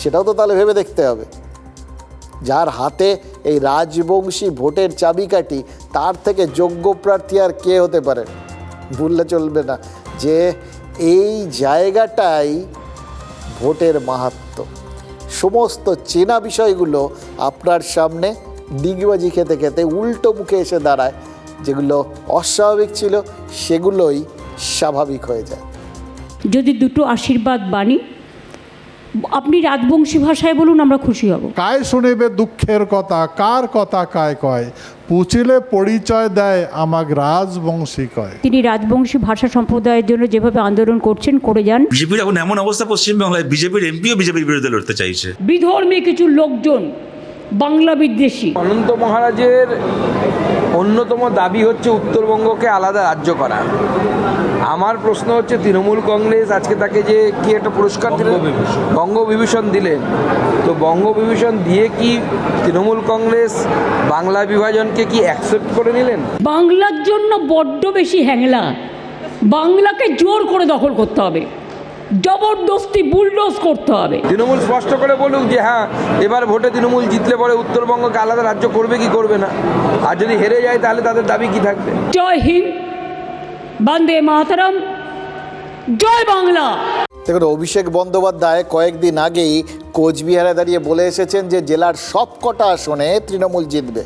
S2: সেটাও তো তাহলে ভেবে দেখতে হবে। যার হাতে এই রাজবংশী ভোটের চাবিকাঠি, তার থেকে যোগ্য প্রার্থী আর কে হতে পারে? ভুললে চলবে না যে এই জায়গাটাই ভোটের মাহাত্ম্য। সমস্ত চেনা বিষয়গুলো আপনার সামনে ডিগবাজি খেতে খেতে উল্টো মুখে এসে দাঁড়ায়। যেগুলো অস্বাভাবিক ছিল সেগুলোই স্বাভাবিক হয়ে যায়।
S20: যদি দুটো আশীর্বাদ বাণী আপনি রাজবংশী ভাষায় বলুন, আমরা খুশি হব।
S21: কায় শুনিবে দুঃখের কথা কায় কয়, পুছিলে পরিচয় দেয় আমাক রাজবংশী কয়।
S20: তিনি রাজবংশী ভাষা সম্প্রদায়ের জন্য যেভাবে আন্দোলন করছেন, করে যান।
S11: বিজেপির এখন এমন অবস্থা পশ্চিমবাংলায়, বিজেপির এমপিও বিজেপির বিরুদ্ধে লড়তে চাইছে।
S20: বিধর্মী কিছু লোকজন বাংলা বিদ্বেষী।
S22: অনন্ত মহারাজের অন্যতম দাবি হচ্ছে উত্তরবঙ্গকে আলাদা রাজ্য করা। আমার প্রশ্ন হচ্ছে, তৃণমূল কংগ্রেস আজকে তাকে যে কি একটা পুরস্কার দিলেন, বঙ্গবিভূষণ দিলেন, তো বঙ্গবিভূষণ দিয়ে কি তৃণমূল কংগ্রেস বাংলা বিভাজনকে কি অ্যাকসেপ্ট করে নিলেন?
S20: বাংলার জন্য বড্ড বেশি হ্যাংলা, বাংলাকে জোর করে দখল করতে হবে, জবরদস্তি বুলডোজ করতে হবে।
S22: তৃণমূল স্পষ্ট করে বলুক যে হ্যাঁ, এবার ভোটে তৃণমূল জিতলে পরে উত্তরবঙ্গকে আলাদা রাজ্য করবে কি করবে না, আর যদি হেরে যায় তাহলে তাদের দাবি কি থাকবে?
S20: জয় হিন্দ, বন্দে মাতরম, জয় বাংলা।
S2: দেখুন, অভিষেক বন্দ্যোপাধ্যায় কয়েকদিন আগেই কোচবিহারে দাঁড়িয়ে বলে এসেছেন যে জেলার সব কটা আসনে তৃণমূল জিতবে।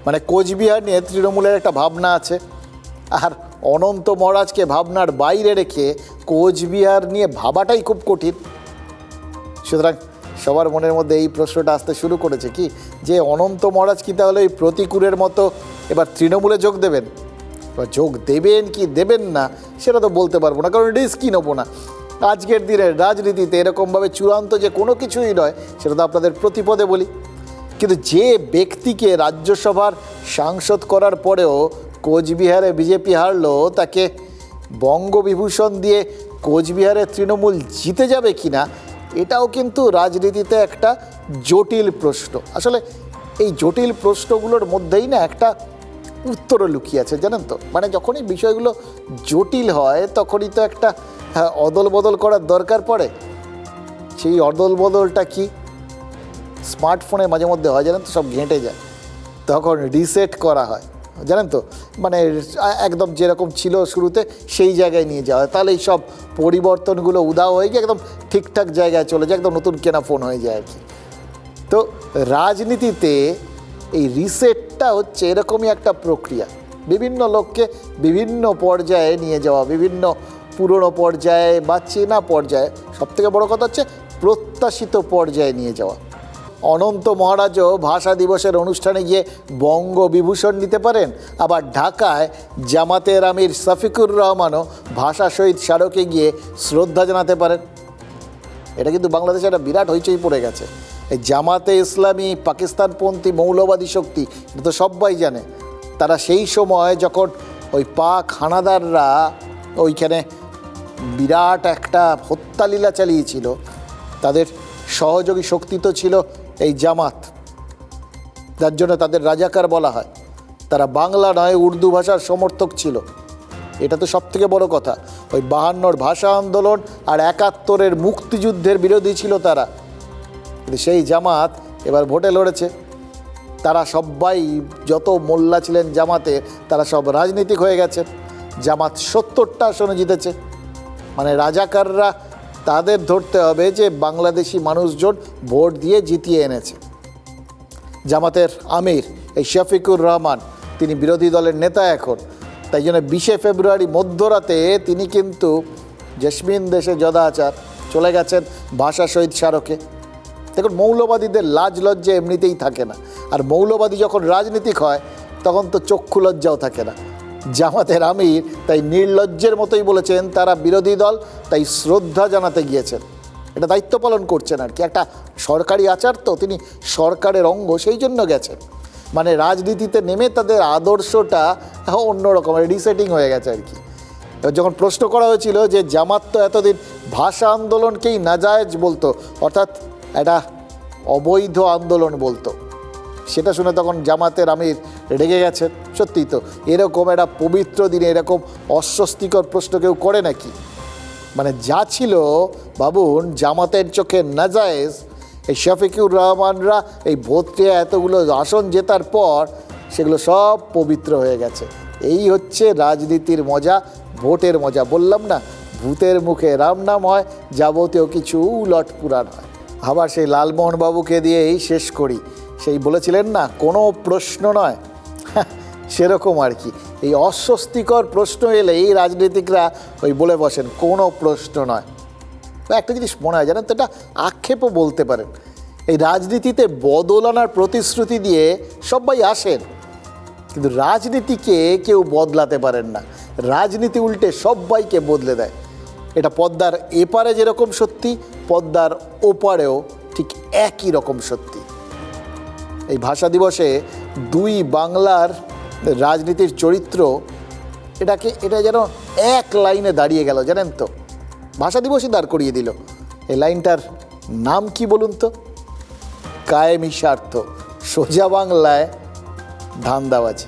S2: মানে কোচবিহার নিয়ে তৃণমূলের একটা ভাবনা আছে, আর অনন্ত মহারাজকে ভাবনার বাইরে রেখে কোচবিহার নিয়ে ভাবাটাই খুব কঠিন। সুতরাং সবার মনের মধ্যে এই প্রশ্নটা আসতে শুরু করেছে কি, যে অনন্ত মহারাজ কি তাহলে এই প্রতিকূলের মতো এবার তৃণমূলে যোগ দেবেন? এবার যোগ দেবেন কি দেবেন না সেটা তো বলতে পারবো না, কারণ রিস্কই নেবো না। আজকের দিনের রাজনীতিতে এরকমভাবে চূড়ান্ত যে কোনো কিছুই নয় সেটা তো আপনাদের প্রতিপদে বলি। কিন্তু যে ব্যক্তিকে রাজ্যসভার সাংসদ করার পরেও কোচবিহারে বিজেপি হারলো, তাকে বঙ্গবিভূষণ দিয়ে কোচবিহারে তৃণমূল জিতে যাবে কিনা, এটাও কিন্তু রাজনীতিতে একটা জটিল প্রশ্ন। আসলে এই জটিল প্রশ্নগুলোর মধ্যেই না একটা উত্তরও লুকিয়ে আছে, জানেন তো। মানে যখনই বিষয়গুলো জটিল হয় তখনই তো একটা অদল বদল করার দরকার পড়ে। সেই অদল বদলটা কি? স্মার্টফোনে মাঝে মধ্যে হয়, জানেন তো, সব ঘেঁটে যায়, তখন রিসেট করা হয়, জানেন তো। মানে একদম যেরকম ছিল শুরুতে সেই জায়গায় নিয়ে যাওয়া হয়, তাহলে এই সব পরিবর্তনগুলো উধাও হয়ে গিয়ে একদম ঠিকঠাক জায়গায় চলে যায়, একদম নতুন কেনা ফোন হয়ে যায় আর কি। তো রাজনীতিতে এই রিসেটটা হচ্ছে এরকমই একটা প্রক্রিয়া, বিভিন্ন লোককে বিভিন্ন পর্যায়ে নিয়ে যাওয়া, বিভিন্ন পুরনো পর্যায়ে বা চেনা পর্যায়ে, সবথেকে বড় কথা হচ্ছে প্রত্যাশিত পর্যায়ে নিয়ে যাওয়া। অনন্ত মহারাজও ভাষা দিবসের অনুষ্ঠানে গিয়ে বঙ্গবিভূষণ নিতে পারেন, আবার ঢাকায় জামাতের আমির শফিকুর রহমানও ভাষা শহীদ স্মারকে গিয়ে শ্রদ্ধা জানাতে পারেন। এটা কিন্তু বাংলাদেশে একটা বিরাট হইচই পড়ে গেছে। এই জামাতে ইসলামী পাকিস্তানপন্থী মৌলবাদী শক্তি, এটা তো সবাই জানে। তারা সেই সময় যখন ওই পাক হানাদাররা ওইখানে বিরাট একটা হত্যালীলা চালিয়েছিল, তাদের সহযোগী শক্তি তো ছিল এই জামাত, যার জন্য তাদের রাজাকার বলা হয়। তারা বাংলা নয় উর্দু ভাষার সমর্থক ছিল, এটা তো সবথেকে বড় কথা। ওই 52 ভাষা আন্দোলন আর 71 মুক্তিযুদ্ধের বিরোধী ছিল তারা। কিন্তু সেই জামাত এবার ভোটে লড়েছে। তারা সবাই, যত মোল্লা ছিলেন জামাতে, তারা সব রাজনীতিক হয়ে গেছে। জামাত 70টা আসনে জিতেছে। মানে রাজাকাররা, তাদের ধরতে হবে যে বাংলাদেশি মানুষজন ভোট দিয়ে জিতিয়ে এনেছে। জামাতের আমির এই শফিকুর রহমান তিনি বিরোধী দলের নেতা এখন, তাই জন্য 20 ফেব্রুয়ারি মধ্যরাতে তিনি কিন্তু জেসমিন দেশে যদাচার চলে গেছেন ভাষা শহীদ স্মারকে। দেখুন, মৌলবাদীদের লাজ লজ্জা এমনিতেই থাকে না, আর মৌলবাদী যখন রাজনীতিক হয় তখন তো চক্ষু লজ্জাও থাকে না। জামাতের আমির তাই নির্লজ্জের মতোই বলেছেন তারা বিরোধী দল, তাই শ্রদ্ধা জানাতে গিয়েছেন, এটা দায়িত্ব পালন করছেন আর কি। একটা সরকারি আচার তো, তিনি সরকারের অঙ্গ, সেই জন্য গেছেন। মানে রাজনীতিতে নেমে তাদের আদর্শটা অন্যরকম রিসেটিং হয়ে গেছে আর কি। এবার যখন প্রশ্ন করা হয়েছিল যে জামাত তো এতদিন ভাষা আন্দোলনকেই নাজায়েজ বলতো, অর্থাৎ একটা অবৈধ আন্দোলন বলতো, সেটা শুনে তখন জামাতের আমির রেগে গেছেন। সত্যিই তো, এরকম একটা পবিত্র দিনে এরকম অস্বস্তিকর প্রশ্ন কেউ করে নাকি? মানে যা ছিল বাবুন জামাতের চোখে নাজায়েজ, এই শফিকুর রহমানরা এই ভোটে এতগুলো আসন জেতার পর সেগুলো সব পবিত্র হয়ে গেছে। এই হচ্ছে রাজনীতির মজা, ভোটের মজা। বললাম না, ভূতের মুখে রাম নাম হয়, যাবতীয় কিছু উলট পুরাণ হয়। আবার সেই লালমোহন বাবুকে দিয়েই শেষ করি। সেই বলেছিলেন না, কোনো প্রশ্ন নয়, সেরকম আর কি। এই অস্বস্তিকর প্রশ্ন এলে এই রাজনীতিকরা ওই বলে বসেন কোনো প্রশ্ন নয়। একটা জিনিস মনে হয় জানেন তো, এটা আক্ষেপও বলতে পারেন, এই রাজনীতিতে বদল আনার প্রতিশ্রুতি দিয়ে সবাই আসেন, কিন্তু রাজনীতিকে কেউ বদলাতে পারেন না। রাজনীতি উল্টে সবাইকে বদলে দেয়। এটা পদ্মার এপারে যেরকম সত্যি, পদ্মার ওপারেও ঠিক একই রকম সত্যি। এই ভাষা দিবসে দুই বাংলার রাজনীতির চরিত্র এটা যেন এক লাইনে দাঁড়িয়ে গেল জানেন তো, ভাষা দিবসই দাঁড় করিয়ে দিল। এই লাইনটার নাম কি বলুন তো? কায়েমি স্বার্থ, সোজা বাংলায় ধান্দাবাজি।